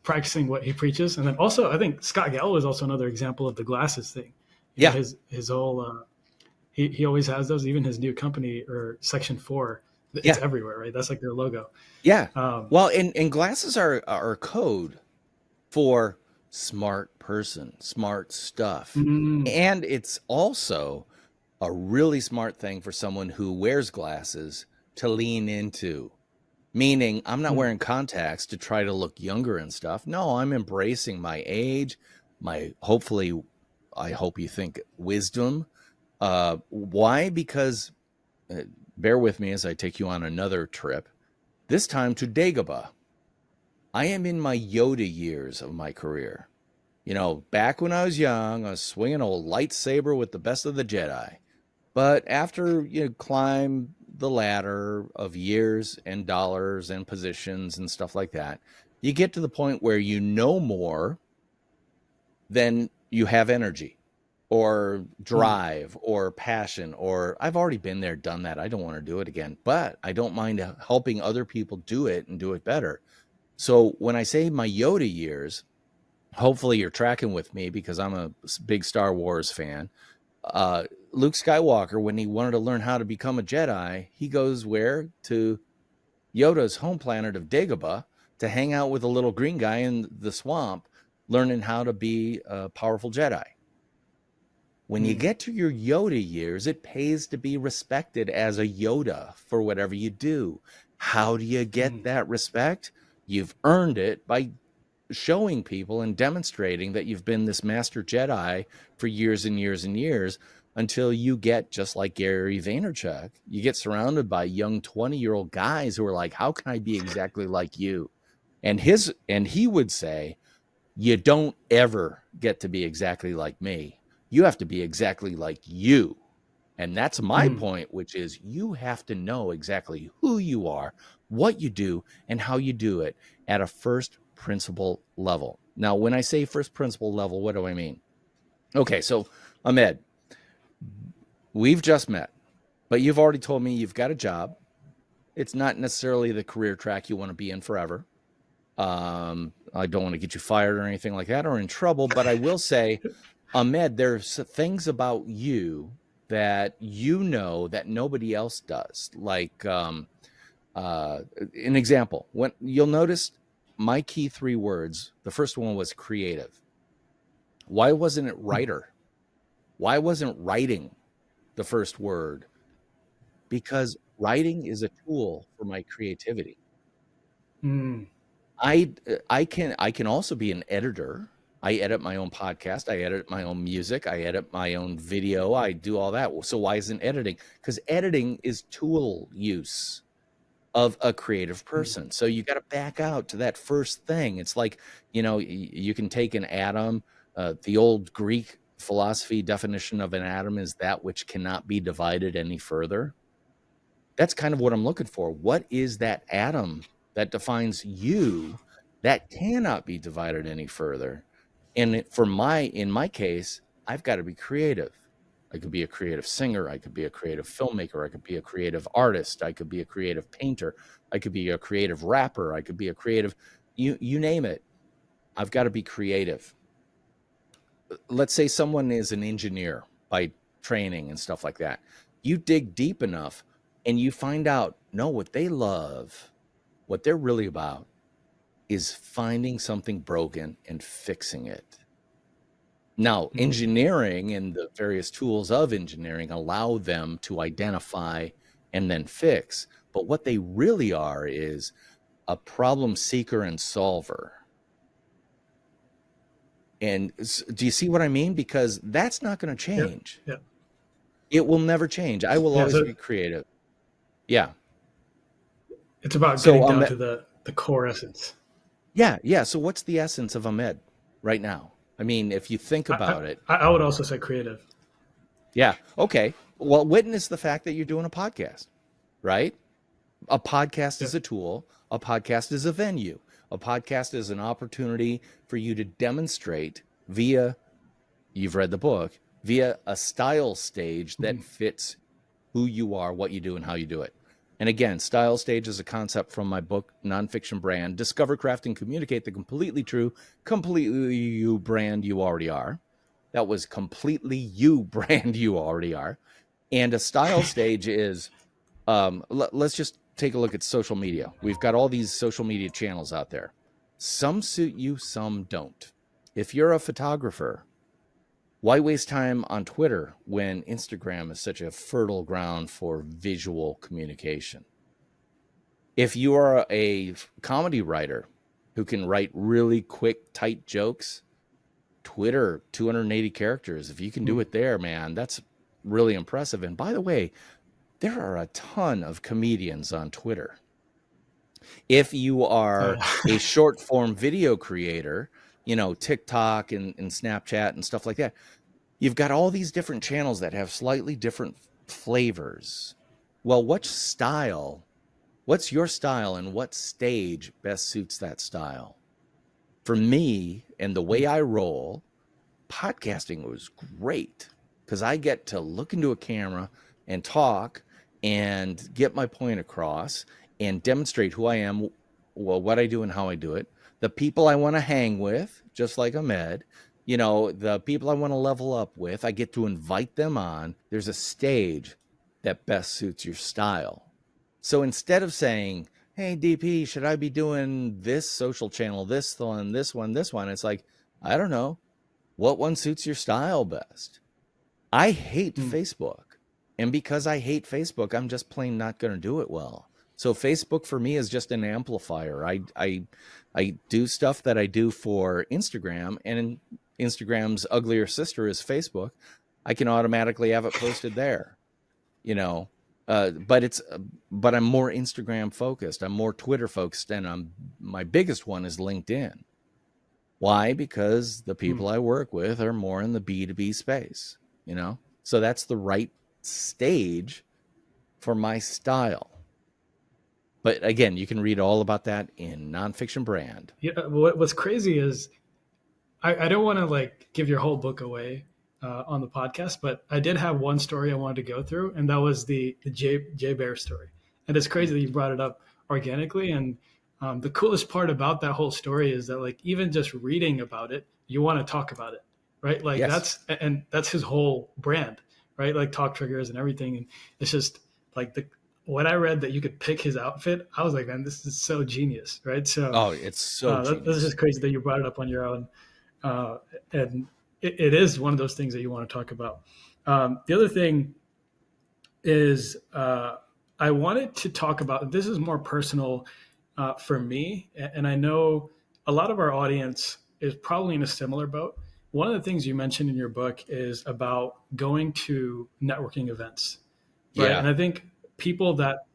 practicing what he preaches. And then also, I think Scott Galloway is also another example of the glasses thing. You know, Yeah. his whole he always has those. Even his new company, or Section 4, it's Yeah. everywhere, right? That's like their logo. Yeah. Well, and glasses are code for smart person, smart stuff. And it's also a really smart thing for someone who wears glasses to lean into. Meaning, I'm not wearing contacts to try to look younger and stuff. No, I'm embracing my age, my hopefully, I hope you think, wisdom. Why? Because, bear with me as I take you on another trip, this time to Dagobah. I am in my Yoda years of my career. You know, back when I was young, I was swinging a lightsaber with the best of the Jedi. But after you climb the ladder of years and dollars and positions and stuff like that, you get to the point where you know more than you have energy or drive or passion, or I've already been there, done that. I don't want to do it again, but I don't mind helping other people do it and do it better. So when I say my Yoda years, hopefully you're tracking with me because I'm a big Star Wars fan. Luke Skywalker, when he wanted to learn how to become a Jedi, he goes where? To Yoda's home planet of Dagobah to hang out with a little green guy in the swamp, learning how to be a powerful Jedi. When you get to your Yoda years, it pays to be respected as a Yoda for whatever you do. How do you get that respect? You've earned it by showing people and demonstrating that you've been this master Jedi for years and years and years, until you get, just like Gary Vaynerchuk, you get surrounded by young 20-year-old guys who are like, how can I be exactly like you? And he would say, you don't ever get to be exactly like me. You have to be exactly like you. And that's my point, which is you have to know exactly who you are, what you do, and how you do it at a first principle level. Now, when I say first principle level, what do I mean? Okay, so Ahmed, we've just met, but you've already told me you've got a job. It's not necessarily the career track you want to be in forever. I don't want to get you fired or anything like that or in trouble, but I will say, Ahmed, there's things about you that you know that nobody else does. Like, an example, when you'll notice my key 3 words, the first one was creative. Why wasn't it writer? Why wasn't writing the first word? Because writing is a tool for my creativity. I can also be an editor. I edit my own podcast. I edit my own music. I edit my own video. I do all that. So why isn't editing? Because editing is tool use of a creative person. So you got to back out to that first thing. It's like, you can take an atom. The old Greek philosophy definition of an atom is that which cannot be divided any further. That's kind of what I'm looking for. What is that atom that defines you that cannot be divided any further? And in my case, I've got to be creative. I could be a creative singer. I could be a creative filmmaker. I could be a creative artist. I could be a creative painter. I could be a creative rapper. I could be a creative, you name it. I've got to be creative. Let's say someone is an engineer by training and stuff like that. You dig deep enough and you find out, no, what they love, what they're really about is finding something broken and fixing it. Now, engineering and the various tools of engineering allow them to identify and then fix. But what they really are is a problem seeker and solver. And do you see what I mean? Because that's not going to change. Yeah. It will never change. I will always be creative. Yeah. It's about getting So down to the core essence. yeah. So what's the essence of Ahmed right now? I mean, if you think about it, I would also say creative. yeah, okay. Well, witness the fact that you're doing a podcast, right? A podcast Yeah. is a tool, a podcast is a venue, a podcast is an opportunity for you to demonstrate via, you've read the book, via a style stage that fits who you are, what you do, and how you do it. And again, style stage is a concept from my book, Nonfiction Brand, Discover, Craft, and Communicate the completely true, completely you brand you already are. That was completely you brand you already are. And a style stage is, let's just take a look at social media. We've got all these social media channels out there. Some suit you, some don't. If you're a photographer, why waste time on Twitter when Instagram is such a fertile ground for visual communication? If you are a comedy writer who can write really quick, tight jokes, Twitter, 280 characters. If you can do it there, man, that's really impressive. And by the way, there are a ton of comedians on Twitter. If you are a short form video creator, TikTok and Snapchat and stuff like that, you've got all these different channels that have slightly different flavors. Well, what's your style and what stage best suits that style? For me and the way I roll, podcasting was great because I get to look into a camera and talk and get my point across and demonstrate who I am, well, what I do and how I do it. The people I want to hang with, just like Ahmed, the people I want to level up with, I get to invite them on. There's a stage that best suits your style. So instead of saying, hey, DP, should I be doing this social channel, this one, this one, this one? It's like, I don't know. What one suits your style best? I hate Facebook. And because I hate Facebook, I'm just plain not going to do it well. So Facebook for me is just an amplifier. I do stuff that I do for Instagram, and Instagram's uglier sister is Facebook. I can automatically have it posted there, but I'm more Instagram focused. I'm more Twitter focused, and my biggest one is LinkedIn. Why? Because the people I work with are more in the B2B space, so that's the right stage for my style. But again, you can read all about that in Nonfiction Brand. Yeah. What's crazy is I don't want to give your whole book away on the podcast, but I did have one story I wanted to go through, and that was the Baer story. And it's crazy that you brought it up organically. And the coolest part about that whole story is that even just reading about it, you want to talk about it, right? Yes. that's his whole brand, right? Talk triggers and everything. And it's just when I read that you could pick his outfit, I was like, man, this is so genius, right? So, it's so genius. This is just crazy that you brought it up on your own. And it is one of those things that you want to talk about. The other thing is I wanted to talk about, this is more personal for me, and I know a lot of our audience is probably in a similar boat. One of the things you mentioned in your book is about going to networking events, right? Yeah. And I think people that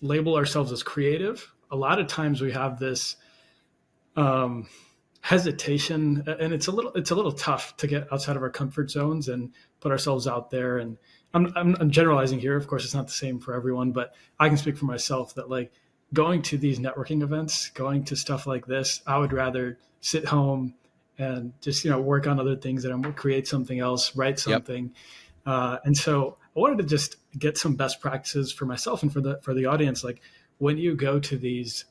label ourselves as creative, a lot of times we have this hesitation, and it's a little tough to get outside of our comfort zones and put ourselves out there. And I'm generalizing here. Of course, it's not the same for everyone, but I can speak for myself that going to these networking events, going to stuff like this, I would rather sit home and just work on other things that I'm going to create something else, write something. Yep. And so I wanted to just get some best practices for myself and for the audience. When you go to these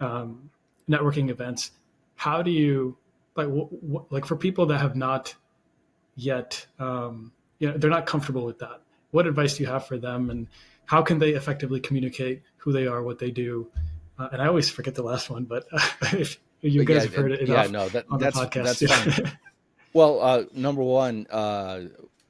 networking events, how do you for people that have not yet, they're not comfortable with that? What advice do you have for them, and how can they effectively communicate who they are, what they do? And I always forget the last one, but if you guys have heard it enough on the podcast. That's fine. Well, number one,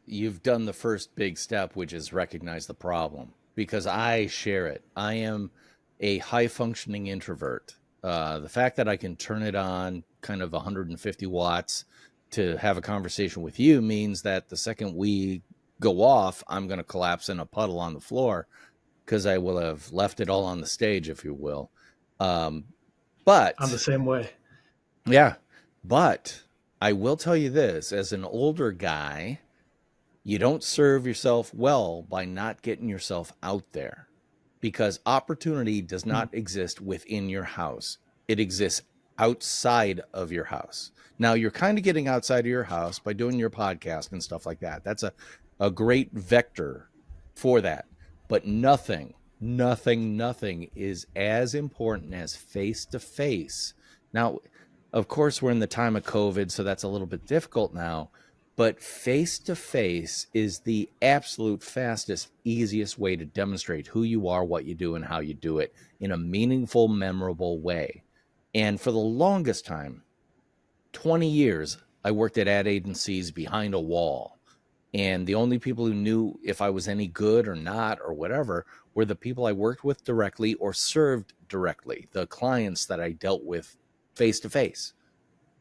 you've done the first big step, which is recognize the problem, because I share it. I am a high functioning introvert. The fact that I can turn it on kind of 150 watts to have a conversation with you means that the second we go off, I'm going to collapse in a puddle on the floor. because I will have left it all on the stage, if you will. I'm the same way. Yeah, but I will tell you this, as an older guy, you don't serve yourself well by not getting yourself out there, because opportunity does not exist within your house. It exists outside of your house. Now, you're kind of getting outside of your house by doing your podcast and stuff like that. That's a great vector for that. But nothing is as important as face to face. Now, of course, we're in the time of COVID, so that's a little bit difficult now. But face to face is the absolute fastest, easiest way to demonstrate who you are, what you do, and how you do it in a meaningful, memorable way. And for the longest time, 20 years, I worked at ad agencies behind a wall. And the only people who knew if I was any good or not or whatever were the people I worked with directly or served directly, the clients that I dealt with face to face.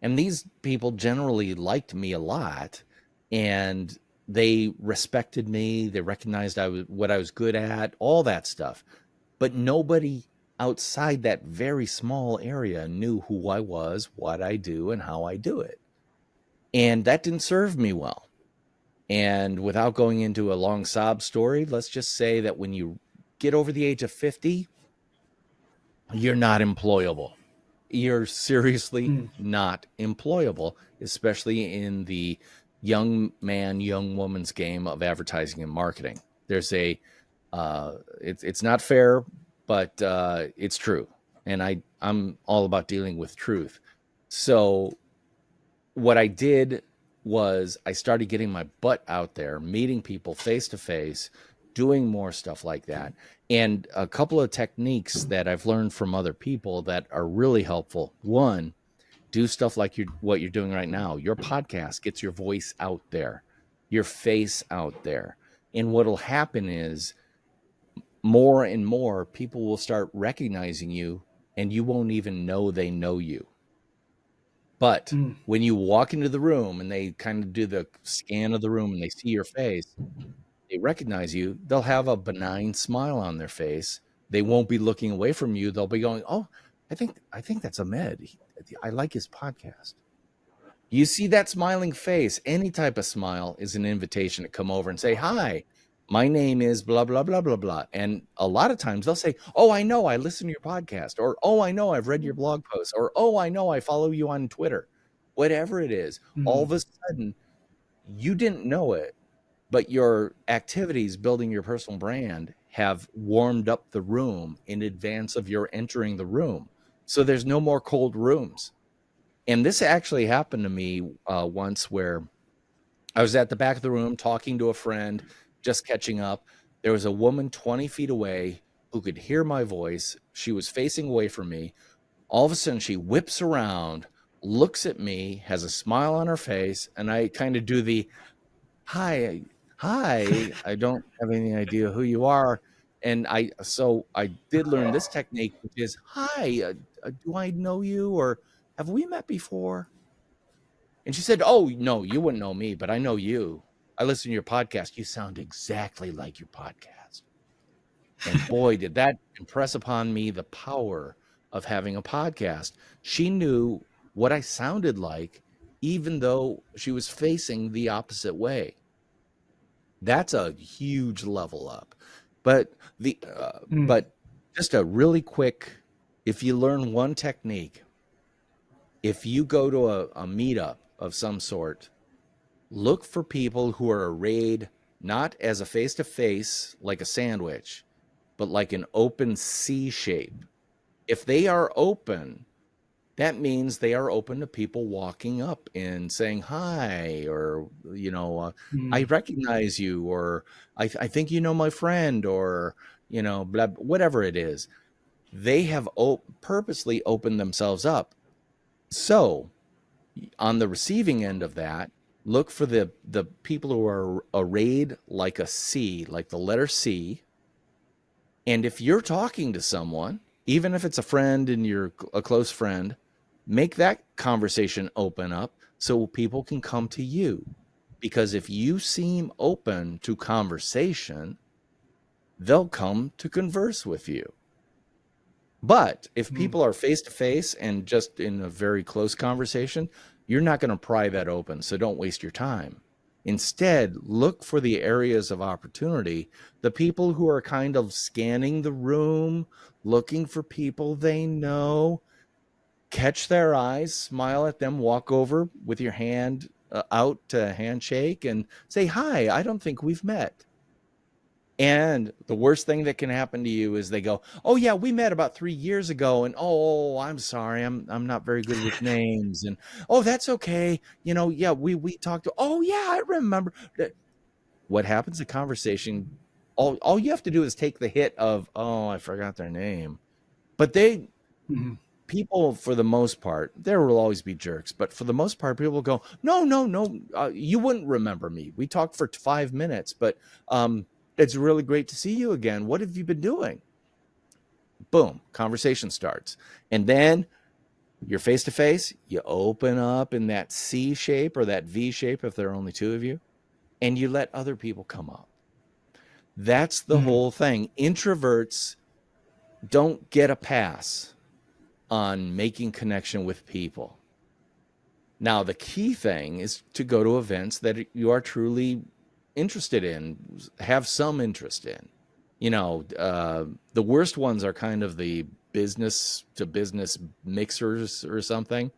And these people generally liked me a lot, and they respected me. They recognized what I was good at, all that stuff. But nobody outside that very small area knew who I was, what I do, and how I do it. And that didn't serve me well. And without going into a long sob story, let's just say that when you get over the age of 50, you're not employable. You're seriously not employable, especially in the young man, young woman's game of advertising and marketing. There's it's not fair, but it's true. And I'm all about dealing with truth. So what I did was I started getting my butt out there, meeting people face to face, doing more stuff like that. And a couple of techniques that I've learned from other people that are really helpful. One, do stuff like what you're doing right now. Your podcast gets your voice out there, your face out there. And what'll happen is more and more people will start recognizing you, and you won't even know they know you. But when you walk into the room and they kind of do the scan of the room and they see your face, they recognize you, they'll have a benign smile on their face. They won't be looking away from you. They'll be going, "Oh, I think that's Ahmed. I like his podcast." You see that smiling face. Any type of smile is an invitation to come over and say, "Hi, my name is blah, blah, blah, blah, blah." And a lot of times they'll say, "Oh, I know, I listen to your podcast," or, "Oh, I know, I've read your blog post," or, "Oh, I know, I follow you on Twitter." Whatever it is, all of a sudden, you didn't know it, but your activities building your personal brand have warmed up the room in advance of your entering the room. So there's no more cold rooms. And this actually happened to me once, where I was at the back of the room talking to a friend, just catching up. There was a woman 20 feet away who could hear my voice. She was facing away from me. All of a sudden, she whips around, looks at me, has a smile on her face, and I kind of do the, hi, I don't have any idea who you are. And so I did learn this technique, which is, "Hi, do I know you, or have we met before?" And she said, "Oh, no, you wouldn't know me, but I know you. I listen to your podcast. You sound exactly like your podcast." And boy, did that impress upon me the power of having a podcast. She knew what I sounded like, even though she was facing the opposite way. That's a huge level up. But but just a really quick, if you learn one technique, if you go to a meetup of some sort, look for people who are arrayed not as a face-to-face like a sandwich, but like an open C shape. If they are open, that means they are open to people walking up and saying hi, or, "I recognize you," or I think you know my friend," or, blah, whatever it is. They have purposely opened themselves up. So on the receiving end of that, look for the people who are arrayed like a C, like the letter C. And if you're talking to someone, even if it's a friend and you're a close friend, make that conversation open up so people can come to you. Because if you seem open to conversation, they'll come to converse with you. But if people are face to face and just in a very close conversation, you're not going to pry that open. So don't waste your time. Instead, look for the areas of opportunity, the people who are kind of scanning the room, looking for people they know, catch their eyes, smile at them, walk over with your hand out to handshake and say, "Hi, I don't think we've met." And the worst thing that can happen to you is they go, "Oh yeah, we met about 3 years ago." And, "Oh, I'm sorry, I'm not very good with names." And, "Oh, that's okay. Yeah, we talked to, oh yeah, I remember." What happens? The conversation, all you have to do is take the hit of, "Oh, I forgot their name." But people, for the most part, there will always be jerks, but for the most part, people will go, "No, no, no, you wouldn't remember me. We talked for 5 minutes, but it's really great to see you again. What have you been doing?" Boom, conversation starts. And then you're face to face, you open up in that C shape or that V shape if there are only two of you, and you let other people come up. That's the whole thing. Introverts don't get a pass on making connection with people. Now, the key thing is to go to events that you are truly interested in, have some interest in. The worst ones are kind of the business to business mixers or something.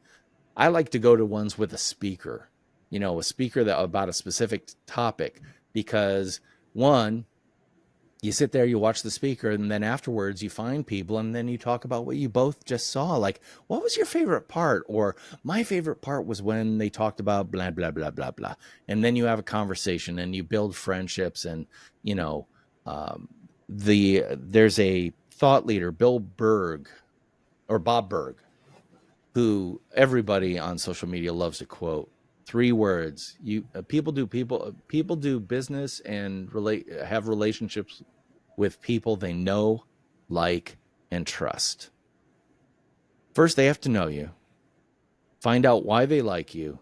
I like to go to ones with a speaker, a speaker that about a specific topic, because one, you sit there, you watch the speaker, and then afterwards you find people and then you talk about what you both just saw. Like, what was your favorite part? Or, "My favorite part was when they talked about blah, blah, blah, blah, blah." And then you have a conversation and you build friendships. And, um, there's a thought leader, Bob Berg, who everybody on social media loves to quote. 3 words: people do business and have relationships with people they know, like, and trust. First, they have to know you, find out why they like you,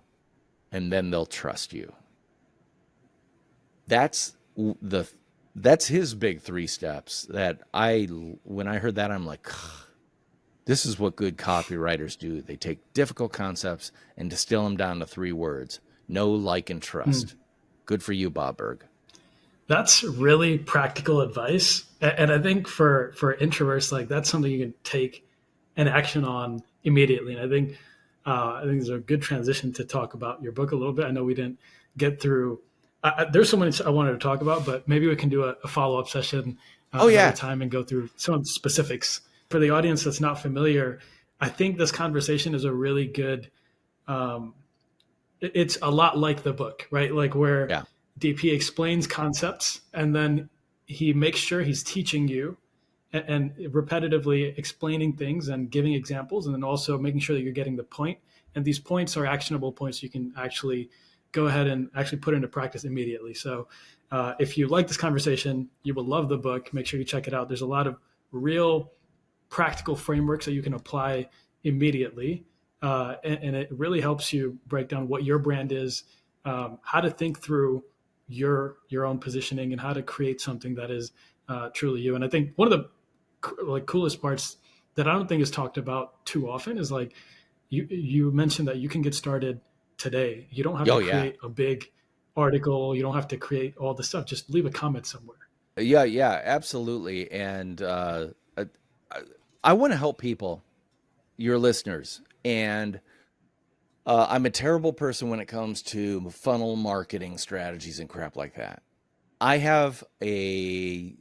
and then they'll trust you. That's his big 3 steps that when I heard that, I'm like, this is what good copywriters do. They take difficult concepts and distill them down to 3 words: know, like, and trust. Good for you, Bob Berg. That's really practical advice. And I think for introverts, like, that's something you can take an action on immediately. And I think it's a good transition to talk about your book a little bit. I know we didn't get through. There's so many I wanted to talk about, but maybe we can do a follow up session another time and go through some of the specifics. For the audience that's not familiar, I think this conversation is a really good. It's a lot like the book, right? Like, where DP explains concepts and then he makes sure he's teaching you and repetitively explaining things and giving examples, and then also making sure that you're getting the point. And these points are actionable points you can actually go ahead and actually put into practice immediately. So if you like this conversation, you will love the book. Make sure you check it out. There's a lot of real practical frameworks that you can apply immediately. And it really helps you break down what your brand is, how to think through your own positioning, and how to create something that is truly you. And I think one of the coolest parts that I don't think is talked about too often is, like, you mentioned that you can get started today. You don't have to create a big article. You don't have to create all the stuff. Just leave a comment somewhere. Yeah, absolutely. And I want to help people, your listeners. And I'm a terrible person when it comes to funnel marketing strategies and crap like that. I have a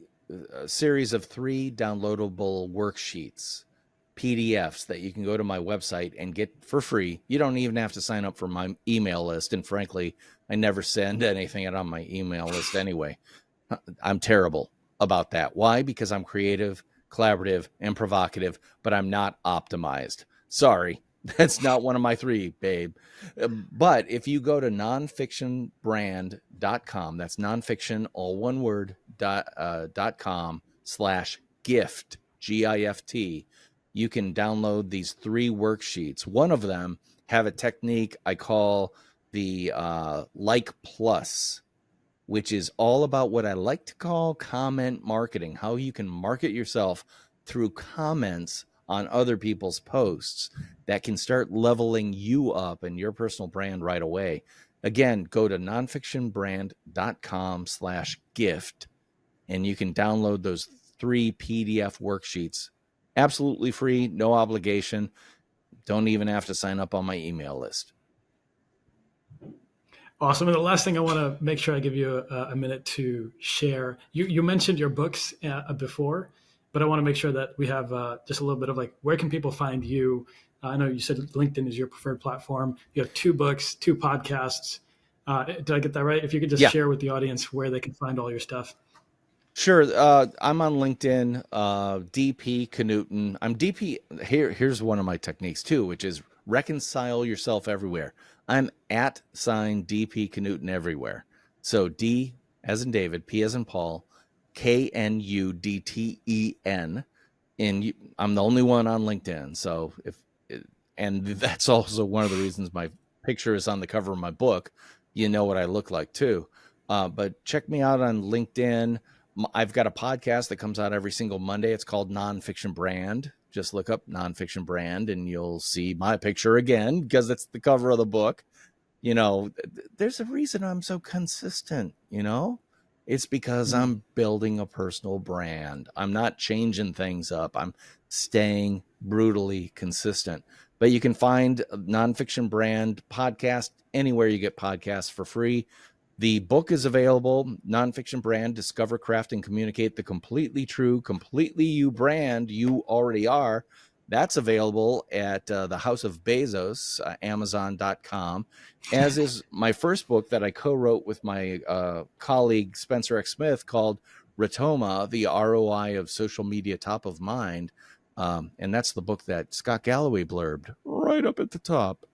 series of 3 downloadable worksheets, PDFs, that you can go to my website and get for free. You don't even have to sign up for my email list. And frankly, I never send anything out on my email list anyway. I'm terrible about that. Why? Because I'm creative, collaborative, and provocative, but I'm not optimized. Sorry. That's not one of my 3, babe. But if you go to nonfictionbrand.com, that's nonfiction, all one word, .com/gift, GIFT, you can download these 3 worksheets. One of them have a technique I call the like plus. which is all about what I like to call comment marketing, how you can market yourself through comments on other people's posts that can start leveling you up and your personal brand right away. Again, go to nonfictionbrand.com/gift, and you can download those 3 PDF worksheets absolutely free, no obligation. Don't even have to sign up on my email list. Awesome. And the last thing I want to make sure I give you a minute to share. You mentioned your books before, but I want to make sure that we have just a little bit of like, where can people find you? I know you said LinkedIn is your preferred platform. You have 2 books, 2 podcasts. Did I get that right? If you could just share with the audience where they can find all your stuff. Sure. I'm on LinkedIn, DP Knudten. I'm DP. Here's one of my techniques too, which is reconcile yourself everywhere. I'm @DP Knudten everywhere. So D as in David, P as in Paul, KNUDTEN. And I'm the only one on LinkedIn. So and that's also one of the reasons my picture is on the cover of my book. You know what I look like too. But check me out on LinkedIn. I've got a podcast that comes out every single Monday. It's called Nonfiction Brand. Just look up Nonfiction Brand and you'll see my picture again because it's the cover of the book. You know, there's a reason I'm so consistent, you know? It's because I'm building a personal brand. I'm not changing things up. I'm staying brutally consistent. But you can find Nonfiction Brand podcast anywhere you get podcasts for free. The book is available, Nonfiction Brand, Discover, Craft, and Communicate the Completely True, Completely You brand you already are. That's available at the House of Bezos, Amazon.com, as is my first book that I co-wrote with my colleague Spencer X. Smith called Rotoma, the ROI of Social Media Top of Mind. And that's the book that Scott Galloway blurbed right up at the top.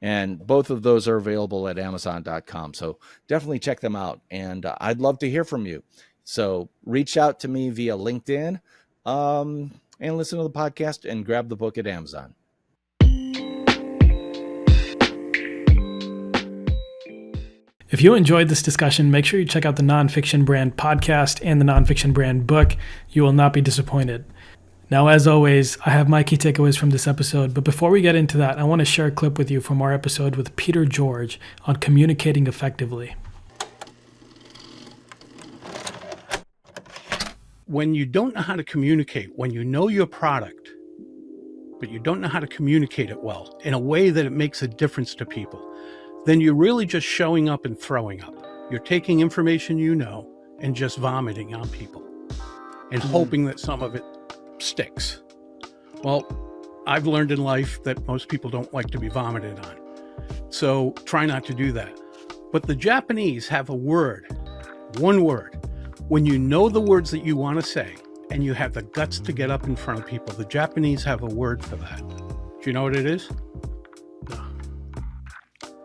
And both of those are available at Amazon.com. So definitely check them out. And I'd love to hear from you. So reach out to me via LinkedIn and listen to the podcast and grab the book at Amazon. If you enjoyed this discussion, make sure you check out the Nonfiction Brand podcast and the Nonfiction Brand book. You will not be disappointed. Now, as always, I have my key takeaways from this episode, but before we get into that, I want to share a clip with you from our episode with Peter George on communicating effectively. When you don't know how to communicate, when you know your product, but you don't know how to communicate it well in a way that it makes a difference to people, then you're really just showing up and throwing up. You're taking information you know and just vomiting on people and hoping that some of it sticks. Well, I've learned in life that most people don't like to be vomited on. So try not to do that. But the Japanese have a word, one word. When you know the words that you want to say and you have the guts to get up in front of people, the Japanese have a word for that. Do you know what it is? No.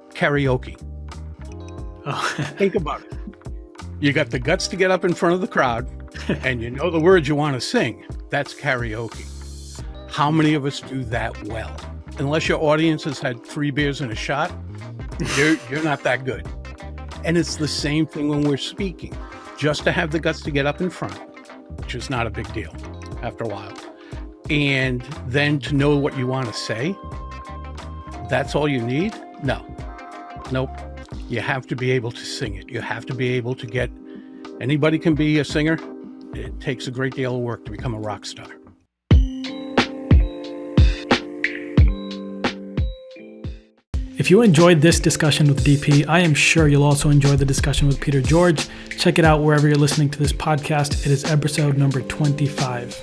Karaoke. Oh. Think about it. You got the guts to get up in front of the crowd and you know the words you want to sing. That's karaoke. How many of us do that well? Unless your audience has had 3 beers and a shot, you're not that good. And it's the same thing when we're speaking. Just to have the guts to get up in front, which is not a big deal after a while, and then to know what you want to say, that's all you need? Nope. You have to be able to sing it. You have to be able to get, anybody can be a singer. It takes a great deal of work to become a rock star. If you enjoyed this discussion with DP, I am sure you'll also enjoy the discussion with Peter George. Check it out wherever you're listening to this podcast. It is episode number 25.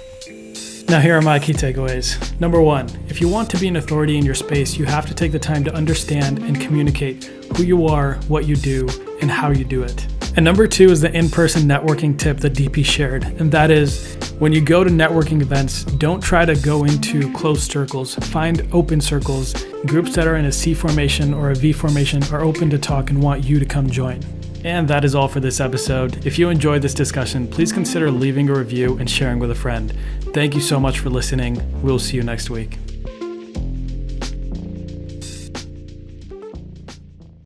Now, here are my key takeaways. Number 1, if you want to be an authority in your space, you have to take the time to understand and communicate who you are, what you do, and how you do it. And number 2 is the in-person networking tip that DP shared. And that is, when you go to networking events, don't try to go into closed circles. Find open circles. Groups that are in a C formation or a V formation are open to talk and want you to come join. And that is all for this episode. If you enjoyed this discussion, please consider leaving a review and sharing with a friend. Thank you so much for listening. We'll see you next week.